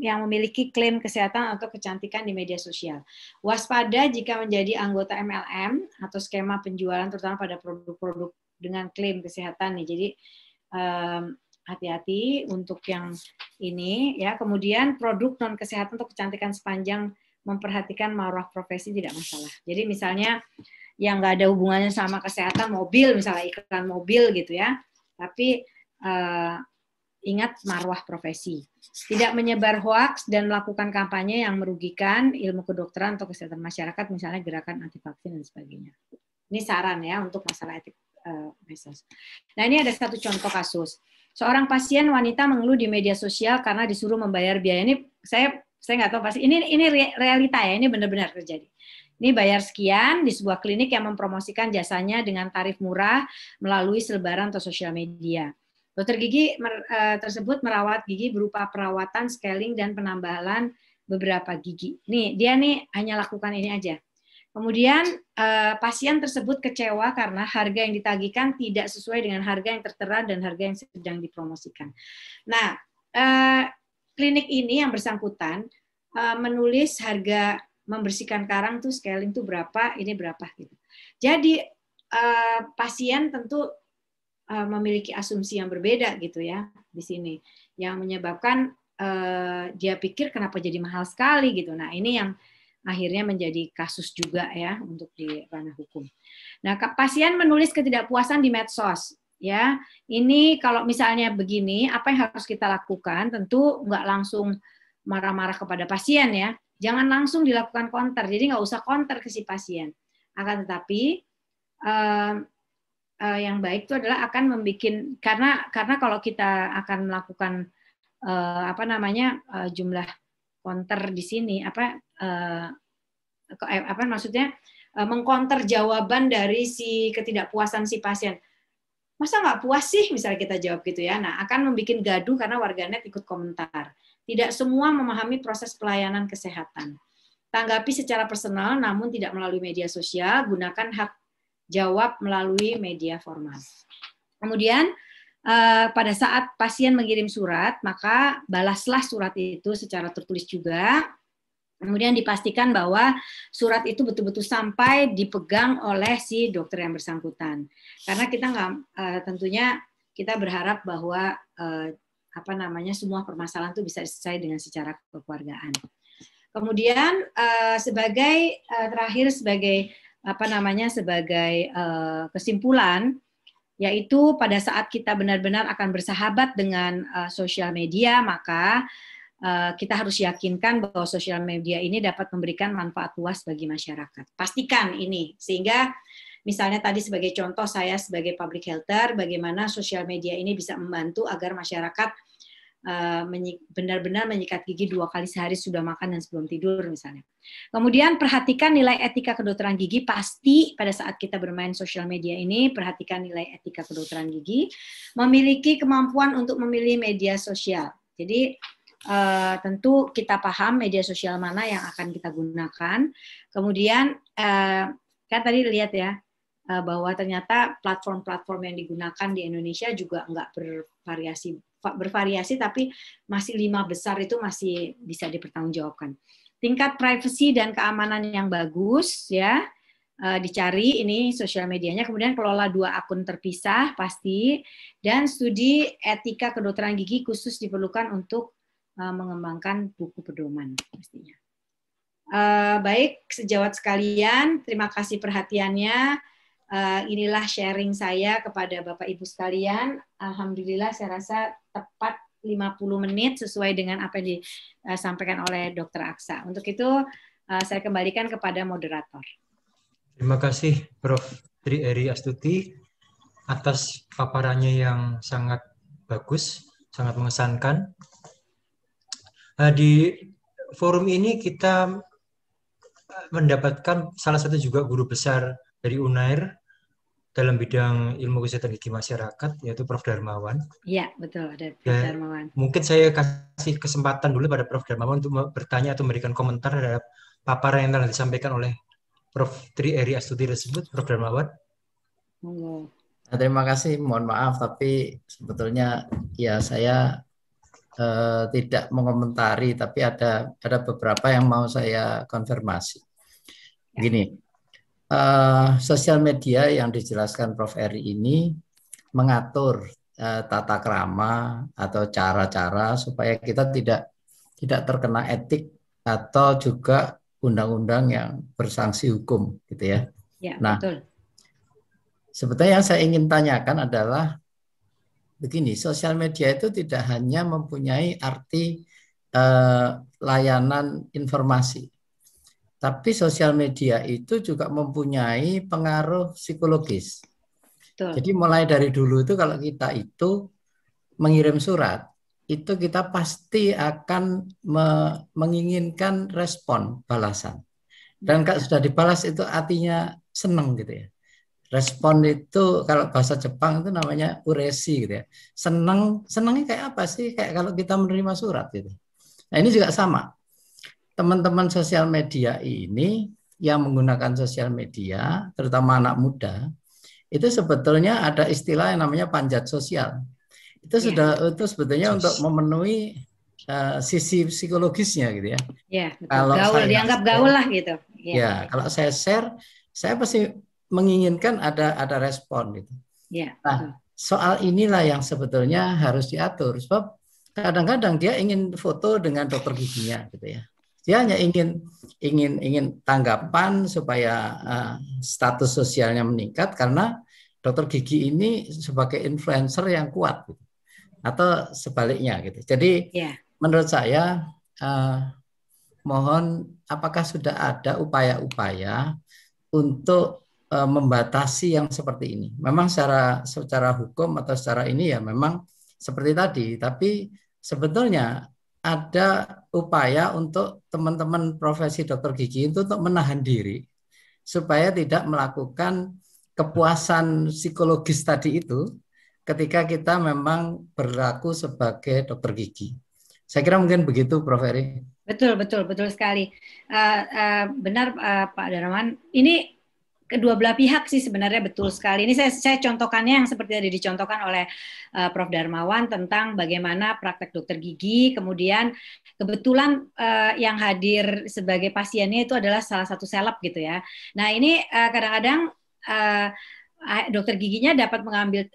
yang memiliki klaim kesehatan atau kecantikan di media sosial. Waspada jika menjadi anggota MLM atau skema penjualan terutama pada produk-produk dengan klaim kesehatan nih. Jadi hati-hati untuk yang ini ya. Kemudian produk non kesehatan atau kecantikan sepanjang memperhatikan marwah profesi tidak masalah. Jadi misalnya yang nggak ada hubungannya sama kesehatan, mobil misalnya, iklan mobil gitu ya. Tapi ingat marwah profesi. Tidak menyebar hoaks dan melakukan kampanye yang merugikan ilmu kedokteran atau kesehatan masyarakat, misalnya gerakan anti vaksin dan sebagainya. Ini saran ya untuk masalah etik medsos. Nah, ini ada satu contoh kasus. Seorang pasien wanita mengeluh di media sosial karena disuruh membayar biaya. Ini saya nggak tahu pasti. Ini realita ya. Ini benar-benar terjadi. Ini bayar sekian di sebuah klinik yang mempromosikan jasanya dengan tarif murah melalui selebaran atau sosial media. Dokter gigi tersebut merawat gigi berupa perawatan, scaling, dan penambahan beberapa gigi. Nih, dia nih hanya lakukan ini aja. Kemudian pasien tersebut kecewa karena harga yang ditagihkan tidak sesuai dengan harga yang tertera dan harga yang sedang dipromosikan. Nah, klinik ini yang bersangkutan menulis harga membersihkan karang tuh scaling tuh berapa, ini berapa gitu. Jadi pasien tentu memiliki asumsi yang berbeda gitu ya di sini, yang menyebabkan dia pikir kenapa jadi mahal sekali gitu. Nah, ini yang akhirnya menjadi kasus juga ya untuk di ranah hukum. Nah, pasien menulis ketidakpuasan di medsos, ya. Ini kalau misalnya begini, apa yang harus kita lakukan? Tentu nggak langsung marah-marah kepada pasien ya. Jangan langsung dilakukan counter. Jadi nggak usah counter ke si pasien. Akan tetapi yang baik itu adalah akan membuat, karena kalau kita akan melakukan jumlah counter di sini maksudnya mengcounter jawaban dari si ketidakpuasan si pasien. Masa nggak puas sih misalnya kita jawab gitu ya. Nah, akan membuat gaduh karena warganet ikut komentar. Tidak semua memahami proses pelayanan kesehatan. Tanggapi secara personal namun tidak melalui media sosial, gunakan hak jawab melalui media formal. Kemudian pada saat pasien mengirim surat, maka balaslah surat itu secara tertulis juga. Kemudian dipastikan bahwa surat itu betul-betul sampai dipegang oleh si dokter yang bersangkutan. Karena kita tentunya kita berharap bahwa semua permasalahan itu bisa selesai dengan secara kekeluargaan. Kemudian terakhir sebagai sebagai kesimpulan, yaitu pada saat kita benar-benar akan bersahabat dengan sosial media, maka kita harus yakinkan bahwa sosial media ini dapat memberikan manfaat luas bagi masyarakat. Pastikan ini, sehingga misalnya tadi sebagai contoh saya sebagai public healther, bagaimana sosial media ini bisa membantu agar masyarakat benar-benar menyikat gigi 2 kali sehari sudah makan dan sebelum tidur misalnya. Kemudian perhatikan nilai etika kedokteran gigi, pasti pada saat kita bermain sosial media ini, perhatikan nilai etika kedokteran gigi, memiliki kemampuan untuk memilih media sosial. Jadi tentu kita paham media sosial mana yang akan kita gunakan. Kemudian kan tadi lihat ya, bahwa ternyata platform-platform yang digunakan di Indonesia juga nggak bervariasi, tapi masih 5 besar itu masih bisa dipertanggungjawabkan. Tingkat privasi dan keamanan yang bagus ya, dicari ini sosial medianya, kemudian kelola 2 akun terpisah pasti, dan studi etika kedokteran gigi khusus diperlukan untuk mengembangkan buku pedoman pastinya. Baik, sejawat sekalian, terima kasih perhatiannya. Inilah sharing saya kepada Bapak Ibu sekalian. Alhamdulillah saya rasa tepat 50 menit sesuai dengan apa yang disampaikan oleh Dr. Aksa. Untuk itu saya kembalikan kepada moderator. Terima kasih Prof. Tri Eri Astuti atas paparannya yang sangat bagus, sangat mengesankan. Di forum ini kita mendapatkan salah satu juga guru besar dari UNAIR dalam bidang ilmu kesehatan gigi masyarakat, yaitu Prof. Darmawan. Iya, betul, ada Prof. Darmawan. Mungkin saya kasih kesempatan dulu pada Prof. Darmawan untuk bertanya atau memberikan komentar terhadap paparan yang telah disampaikan oleh Prof. Tri Eri Astuti tersebut. Prof. Darmawan. Terima kasih, mohon maaf, tapi sebetulnya ya saya tidak mengomentari, tapi ada beberapa yang mau saya konfirmasi. Gini, sosial media yang dijelaskan Prof. Eri ini mengatur tata krama atau cara-cara supaya kita tidak terkena etik atau juga undang-undang yang bersanksi hukum, gitu ya. Ya, nah, betul. Sebetulnya yang saya ingin tanyakan adalah begini, sosial media itu tidak hanya mempunyai arti layanan informasi, tapi sosial media itu juga mempunyai pengaruh psikologis. Betul. Jadi mulai dari dulu itu kalau kita itu mengirim surat, itu kita pasti akan menginginkan respon balasan. Dan kalau sudah dibalas itu artinya senang gitu ya. Respon itu kalau bahasa Jepang itu namanya uresi gitu ya. Senangnya kayak apa sih? Kayak kalau kita menerima surat gitu. Nah ini juga sama. Teman-teman sosial media ini yang menggunakan sosial media, terutama anak muda, itu sebetulnya ada istilah yang namanya panjat sosial. Itu sebetulnya untuk memenuhi sisi psikologisnya gitu ya. Iya, kalau gaul, dianggap gaul lah gitu. Ya, kalau saya share, saya pasti menginginkan ada respon gitu. Ya, nah, soal inilah yang sebetulnya harus diatur, sebab kadang-kadang dia ingin foto dengan dokter giginya gitu ya. Dia hanya ingin tanggapan supaya status sosialnya meningkat karena dokter gigi ini sebagai influencer yang kuat gitu. Atau sebaliknya gitu. Jadi menurut saya mohon apakah sudah ada upaya-upaya untuk membatasi yang seperti ini. Memang secara hukum atau secara ini ya memang seperti tadi, tapi sebetulnya ada upaya untuk teman-teman profesi dokter gigi itu untuk menahan diri supaya tidak melakukan kepuasan psikologis tadi itu ketika kita memang berlaku sebagai dokter gigi. Saya kira mungkin begitu, Prof. Eri. Betul sekali. Benar, Pak Darmawan. Ini kedua belah pihak sih sebenarnya betul sekali. Ini saya contohkannya yang seperti tadi dicontohkan oleh Prof. Darmawan tentang bagaimana praktek dokter gigi, kemudian kebetulan yang hadir sebagai pasiennya itu adalah salah satu seleb gitu ya. Nah ini kadang-kadang dokter giginya dapat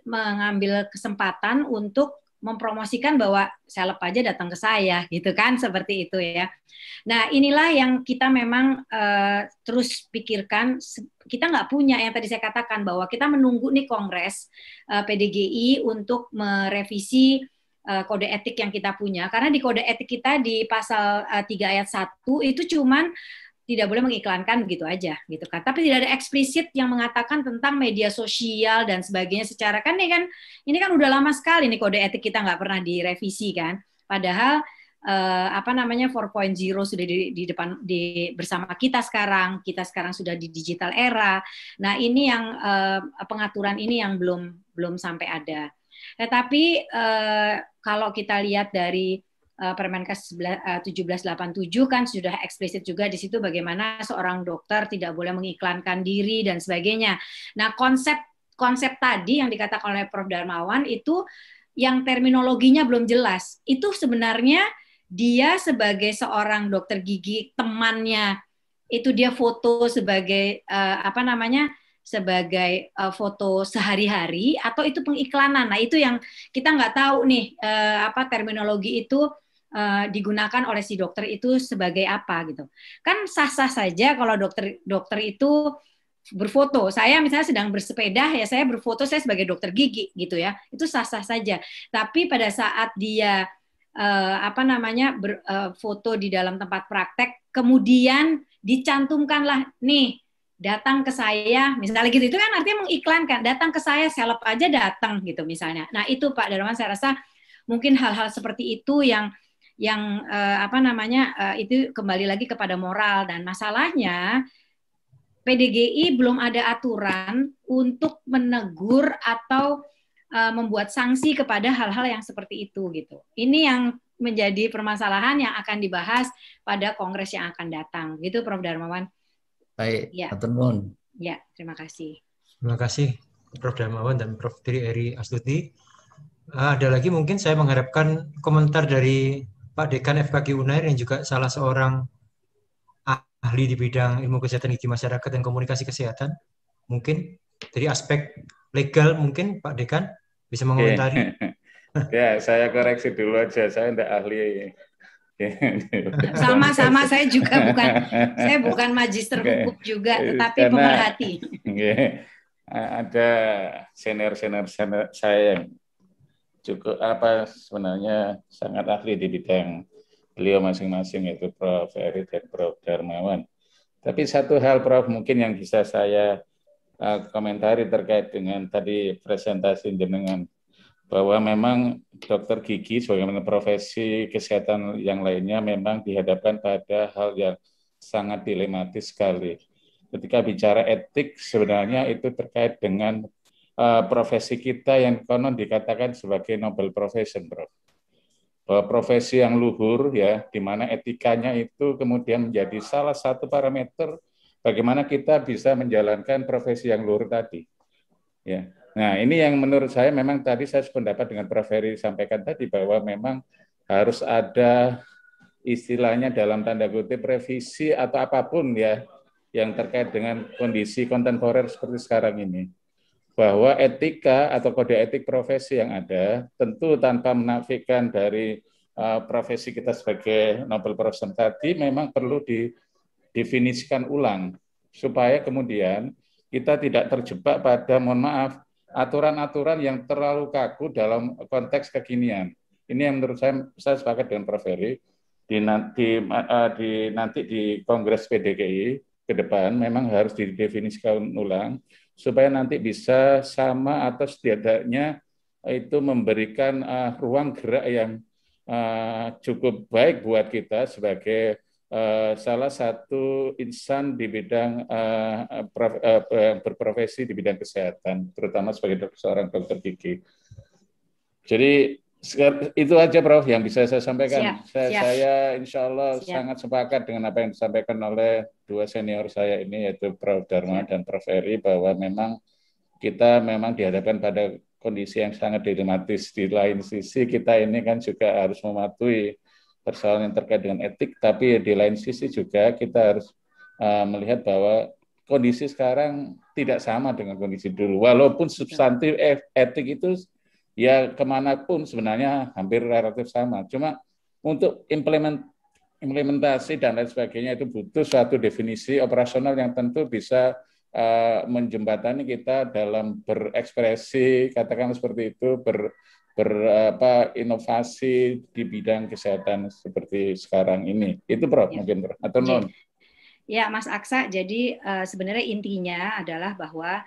mengambil kesempatan untuk mempromosikan bahwa seleb aja datang ke saya gitu kan, seperti itu ya. Nah inilah yang kita memang terus pikirkan. Kita nggak punya yang tadi saya katakan bahwa kita menunggu nih Kongres PDGI untuk merevisi kode etik yang kita punya, karena di kode etik kita di pasal 3 ayat 1 itu cuman tidak boleh mengiklankan begitu aja gitu kan. Tapi tidak ada eksplisit yang mengatakan tentang media sosial dan sebagainya secara kan ini kan udah lama sekali nih kode etik kita nggak pernah direvisi kan. Padahal 4.0 sudah di depan bersama kita sekarang sudah di digital era. Nah, ini yang pengaturan ini yang belum sampai ada. Tetapi kalau kita lihat dari Permenkes 1787 kan sudah eksplisit juga di situ bagaimana seorang dokter tidak boleh mengiklankan diri dan sebagainya. Nah, konsep tadi yang dikatakan oleh Prof. Darmawan itu yang terminologinya belum jelas. Itu sebenarnya dia sebagai seorang dokter gigi, temannya itu dia foto sebagai sebagai foto sehari-hari atau itu pengiklanan. Nah, itu yang kita nggak tahu nih terminologi itu digunakan oleh si dokter itu sebagai apa gitu. Kan sah-sah saja kalau dokter itu berfoto. Saya misalnya sedang bersepeda ya saya berfoto saya sebagai dokter gigi gitu ya. Itu sah-sah saja. Tapi pada saat dia foto di dalam tempat praktek kemudian dicantumkanlah nih datang ke saya misalnya gitu, itu kan artinya mengiklankan, datang ke saya seleb aja datang gitu misalnya. Nah, itu Pak Darmawan saya rasa mungkin hal-hal seperti itu yang itu kembali lagi kepada moral, dan masalahnya PDGI belum ada aturan untuk menegur atau membuat sanksi kepada hal-hal yang seperti itu gitu. Ini yang menjadi permasalahan yang akan dibahas pada kongres yang akan datang. Gitu Prof. Darmawan. Baik, ya. Ya, terima kasih. Terima kasih Prof. Darmawan dan Prof. Tri Astuti. Ada lagi mungkin saya mengharapkan komentar dari Pak Dekan FKG Unair yang juga salah seorang ahli di bidang ilmu kesehatan gigi masyarakat dan komunikasi kesehatan. Mungkin dari aspek legal mungkin Pak Dekan bisa mengomentari. Ya, saya koreksi dulu aja, saya tidak ahli. Sama-sama, saya juga bukan magister hukum juga, tetapi pemerhati. Ada senior saya yang cukup sebenarnya sangat ahli di bidang beliau masing-masing, yaitu Prof. Eri dan Prof. Darmawan. Tapi satu hal Prof mungkin yang bisa saya komentari terkait dengan tadi presentasi jenengan, bahwa memang dokter gigi sebagaimana profesi kesehatan yang lainnya memang dihadapkan pada hal yang sangat dilematis sekali. Ketika bicara etik sebenarnya itu terkait dengan profesi kita yang konon dikatakan sebagai noble profession, Prof. Bahwa profesi yang luhur ya, di mana etikanya itu kemudian menjadi salah satu parameter bagaimana kita bisa menjalankan profesi yang luhur tadi. Ya. Nah, ini yang menurut saya memang tadi saya sependapat dengan Prof. Heri sampaikan tadi bahwa memang harus ada istilahnya dalam tanda kutip revisi atau apapun ya yang terkait dengan kondisi kontemporer seperti sekarang ini. Bahwa etika atau kode etik profesi yang ada tentu tanpa menafikan dari profesi kita sebagai noble profession tadi memang perlu didefinisikan ulang supaya kemudian kita tidak terjebak pada, mohon maaf, aturan-aturan yang terlalu kaku dalam konteks kekinian. Ini yang menurut saya sepakat dengan Prof. Heri, nanti di Kongres PDGI ke depan memang harus didefinisikan ulang, supaya nanti bisa sama atau setidaknya itu memberikan ruang gerak yang cukup baik buat kita sebagai salah satu insan di bidang berprofesi di bidang kesehatan, terutama sebagai seorang dokter gigi. Jadi itu aja Prof yang bisa saya sampaikan. Saya insya Allah sangat sepakat dengan apa yang disampaikan oleh dua senior saya ini, yaitu Prof. Darmawan dan Prof. Heri, bahwa memang kita memang dihadapkan pada kondisi yang sangat dilematis. Di lain sisi kita ini kan juga harus mematuhi persoalan yang terkait dengan etik, tapi di lain sisi juga kita harus melihat bahwa kondisi sekarang tidak sama dengan kondisi dulu. Walaupun substantif etik itu ya kemanapun sebenarnya hampir relatif sama. Cuma untuk implementasi dan lain sebagainya itu butuh suatu definisi operasional yang tentu bisa menjembatani kita dalam berekspresi, katakan seperti itu, inovasi di bidang kesehatan seperti sekarang ini. Itu Prof, mungkin Prof. Atau non? Ya, Mas Aksa, jadi sebenarnya intinya adalah bahwa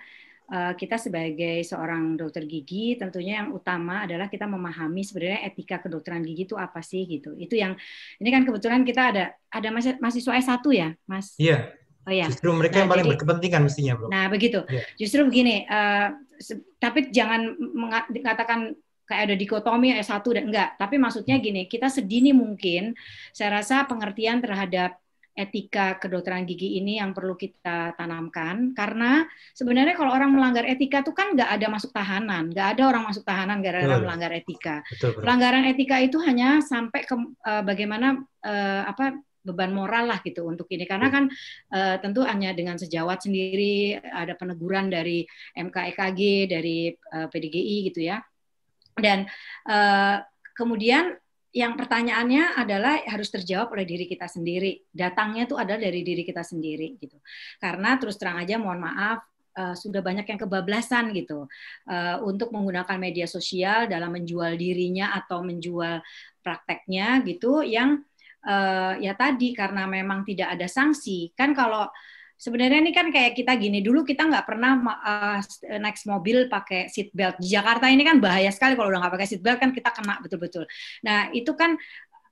kita sebagai seorang dokter gigi tentunya yang utama adalah kita memahami sebenarnya etika kedokteran gigi itu apa sih gitu. Itu yang ini kan kebetulan kita ada mahasiswa S1 ya, Mas? Iya. Oh ya. Justru mereka yang paling berkepentingan mestinya, Bro. Nah, begitu. Yeah. Justru begini, tapi jangan mengatakan kayak ada dikotomi S1 dan enggak, tapi maksudnya gini, kita sedini mungkin saya rasa pengertian terhadap etika kedokteran gigi ini yang perlu kita tanamkan, karena sebenarnya kalau orang melanggar etika itu kan nggak ada masuk tahanan, nggak ada orang masuk tahanan gara-gara melanggar etika. Betul, pelanggaran etika itu hanya sampai ke bagaimana beban moral lah gitu untuk ini, karena kan tentu hanya dengan sejawat sendiri, ada peneguran dari MKEKG, dari PDGI gitu ya, dan kemudian yang pertanyaannya adalah harus terjawab oleh diri kita sendiri. Datangnya tuh adalah dari diri kita sendiri gitu. Karena terus terang aja mohon maaf sudah banyak yang kebablasan gitu untuk menggunakan media sosial dalam menjual dirinya atau menjual prakteknya gitu yang ya tadi karena memang tidak ada sanksi. Kan kalau sebenarnya ini kan kayak kita gini, dulu kita nggak pernah naik mobil pakai seat belt. Di Jakarta ini kan bahaya sekali kalau udah nggak pakai seat belt kan kita kena betul-betul. Nah itu kan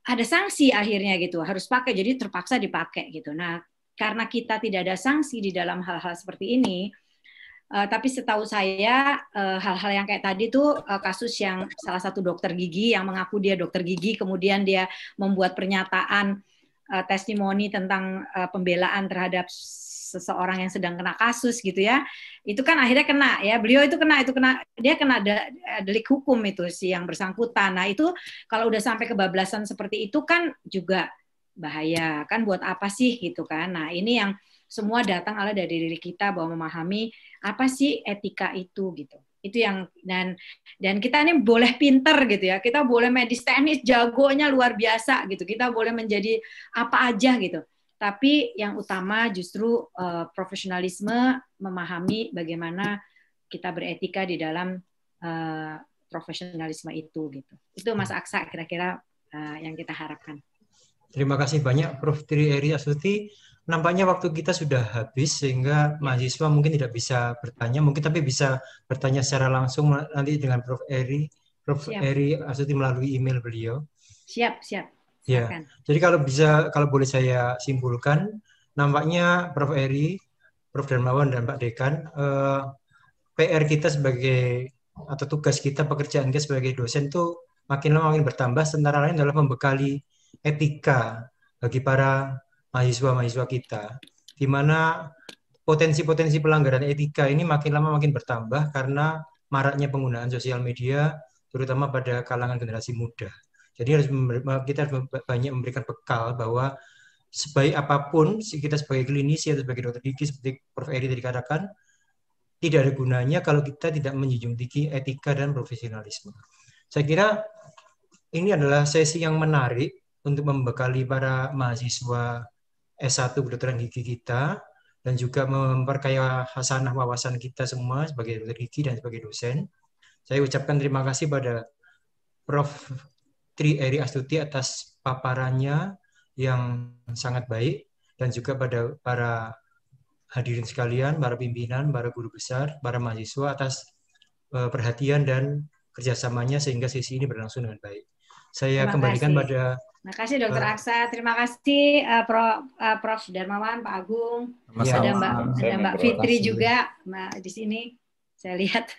ada sanksi akhirnya gitu, harus pakai, jadi terpaksa dipakai gitu. Nah karena kita tidak ada sanksi di dalam hal-hal seperti ini, tapi setahu saya hal-hal yang kayak tadi tuh kasus yang salah satu dokter gigi yang mengaku dia dokter gigi, kemudian dia membuat pernyataan testimoni tentang pembelaan terhadap seseorang yang sedang kena kasus gitu ya, itu kan akhirnya kena ya, beliau itu kena dia kena delik hukum itu si yang bersangkutan. Nah itu kalau udah sampai kebablasan seperti itu kan juga bahaya kan, buat apa sih gitu kan. Nah ini yang semua datang ala dari diri kita bahwa memahami apa sih etika itu gitu. Itu yang dan kita ini boleh pinter gitu ya, kita boleh medis teknis jagonya luar biasa gitu, kita boleh menjadi apa aja gitu. Tapi yang utama justru profesionalisme, memahami bagaimana kita beretika di dalam profesionalisme itu gitu. Itu Mas Aksa kira-kira yang kita harapkan. Terima kasih banyak Prof. Tri Eri Astuti. Nampaknya waktu kita sudah habis sehingga mahasiswa mungkin tidak bisa bertanya, mungkin tapi bisa bertanya secara langsung nanti dengan Prof. Eri Astuti melalui email beliau. Siap. Ya, jadi kalau boleh saya simpulkan, nampaknya Prof. Eri, Prof. Darmawan dan Pak Dekan, PR kita sebagai atau tugas kita, pekerjaan kita sebagai dosen itu makin lama makin bertambah. Antara lain adalah membekali etika bagi para mahasiswa-mahasiswa kita, di mana potensi-potensi pelanggaran etika ini makin lama makin bertambah karena maraknya penggunaan sosial media, terutama pada kalangan generasi muda. Jadi kita harus banyak memberikan bekal bahwa sebaik apapun kita sebagai klinisi atau sebagai dokter gigi seperti Prof. Eri tadi katakan, tidak ada gunanya kalau kita tidak menjunjung tinggi etika dan profesionalisme. Saya kira ini adalah sesi yang menarik untuk membekali para mahasiswa S1 kedokteran gigi kita dan juga memperkaya hasanah wawasan kita semua sebagai dokter gigi dan sebagai dosen. Saya ucapkan terima kasih pada Prof. Tri Eri Astuti atas paparannya yang sangat baik dan juga pada para hadirin sekalian, para pimpinan, para guru besar, para mahasiswa atas perhatian dan kerjasamanya sehingga sesi ini berlangsung dengan baik. Saya kembalikan pada. Terima kasih Dr. Aksa, terima kasih Prof. Darmawan, Pak Agung, ada Mbak Fitri juga di sini. Saya lihat.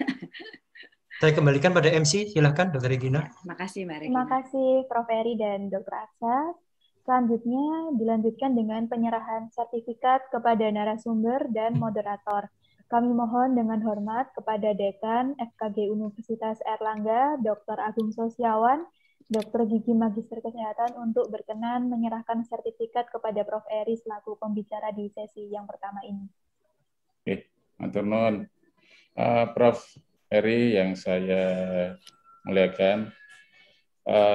Saya kembalikan pada MC, silakan Dr. Regina. Terima kasih Mbak Regina. Terima kasih Prof. Eri dan Dr. Aksa. Selanjutnya dilanjutkan dengan penyerahan sertifikat kepada narasumber dan moderator. Kami mohon dengan hormat kepada Dekan FKG Universitas Airlangga, Dr. Agung Sosiawan, Dokter Gigi Magister Kesehatan untuk berkenan menyerahkan sertifikat kepada Prof. Eri selaku pembicara di sesi yang pertama ini. Oke, matur nuwun. Prof. Eri yang saya muliakan,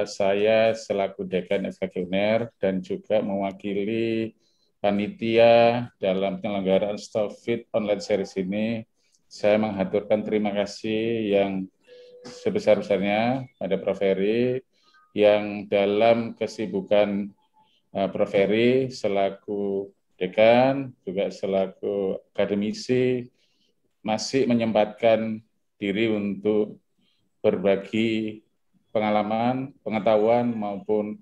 saya selaku Dekan FKG UNER dan juga mewakili panitia dalam penyelenggaraan Stofit Online Series ini, saya menghaturkan terima kasih yang sebesar-besarnya pada Prof. Heri yang dalam kesibukan Prof. Heri selaku Dekan, juga selaku akademisi, masih menyempatkan diri untuk berbagi pengalaman, pengetahuan maupun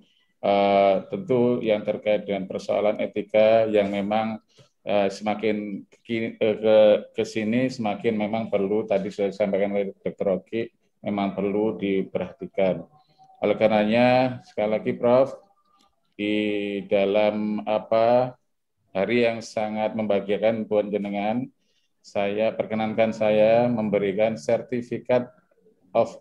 tentu yang terkait dengan persoalan etika yang memang semakin ke sini semakin memang perlu, tadi sudah disampaikan oleh Dr. Oki, memang perlu diperhatikan. Oleh karenanya sekali lagi Prof, di dalam hari yang sangat membahagiakan buat jenengan, saya perkenankan saya memberikan sertifikat of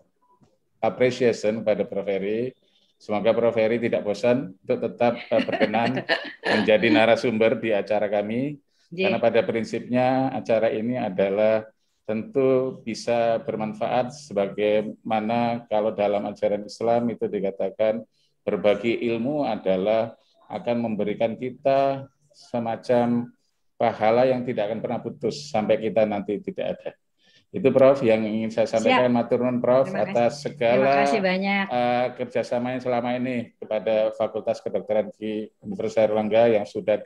appreciation pada Prof. Heri. Semoga Prof. Heri tidak bosan untuk tetap berkenan menjadi narasumber di acara kami. Karena pada prinsipnya acara ini adalah tentu bisa bermanfaat sebagaimana kalau dalam ajaran Islam itu dikatakan berbagi ilmu adalah akan memberikan kita semacam pahala yang tidak akan pernah putus sampai kita nanti tidak ada. Itu Prof yang ingin saya sampaikan. Matur nuwun Prof atas segala kerjasamanya selama ini kepada Fakultas Kedokteran di Universitas Airlangga yang sudah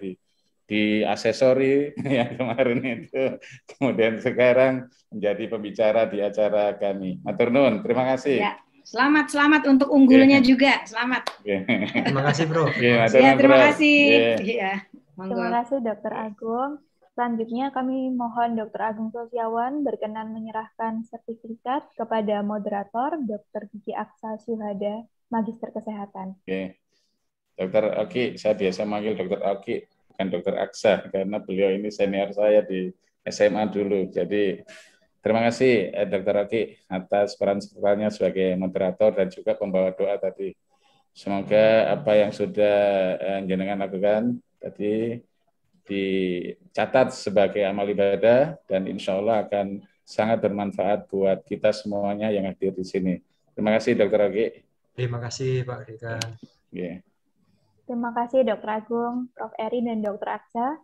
diasesori yang kemarin itu, kemudian sekarang menjadi pembicara di acara kami. Matur nuwun, terima kasih. Ya. Selamat untuk unggulnya juga. Selamat. Terima kasih Bro. Terima kasih. Terima kasih Dr. Agung. Selanjutnya kami mohon Dr. Agung Sosiawan berkenan menyerahkan sertifikat kepada moderator Dr. Gigi Aksa Syuhada, Magister Kesehatan. Oke. Dr. Oki, saya biasa manggil Dr. Oki, bukan Dr. Aksa, karena beliau ini senior saya di SMA dulu. Jadi terima kasih Dr. Oki atas peran sertanya sebagai moderator dan juga pembawa doa tadi. Semoga apa yang sudah jenengan lakukan tadi dicatat sebagai amal ibadah dan insya Allah akan sangat bermanfaat buat kita semuanya yang hadir di sini. Terima kasih Dr. Oki. Terima kasih Pak Dekan. Terima kasih Dr. Agung, Prof. Eri, dan Dr. Aksa.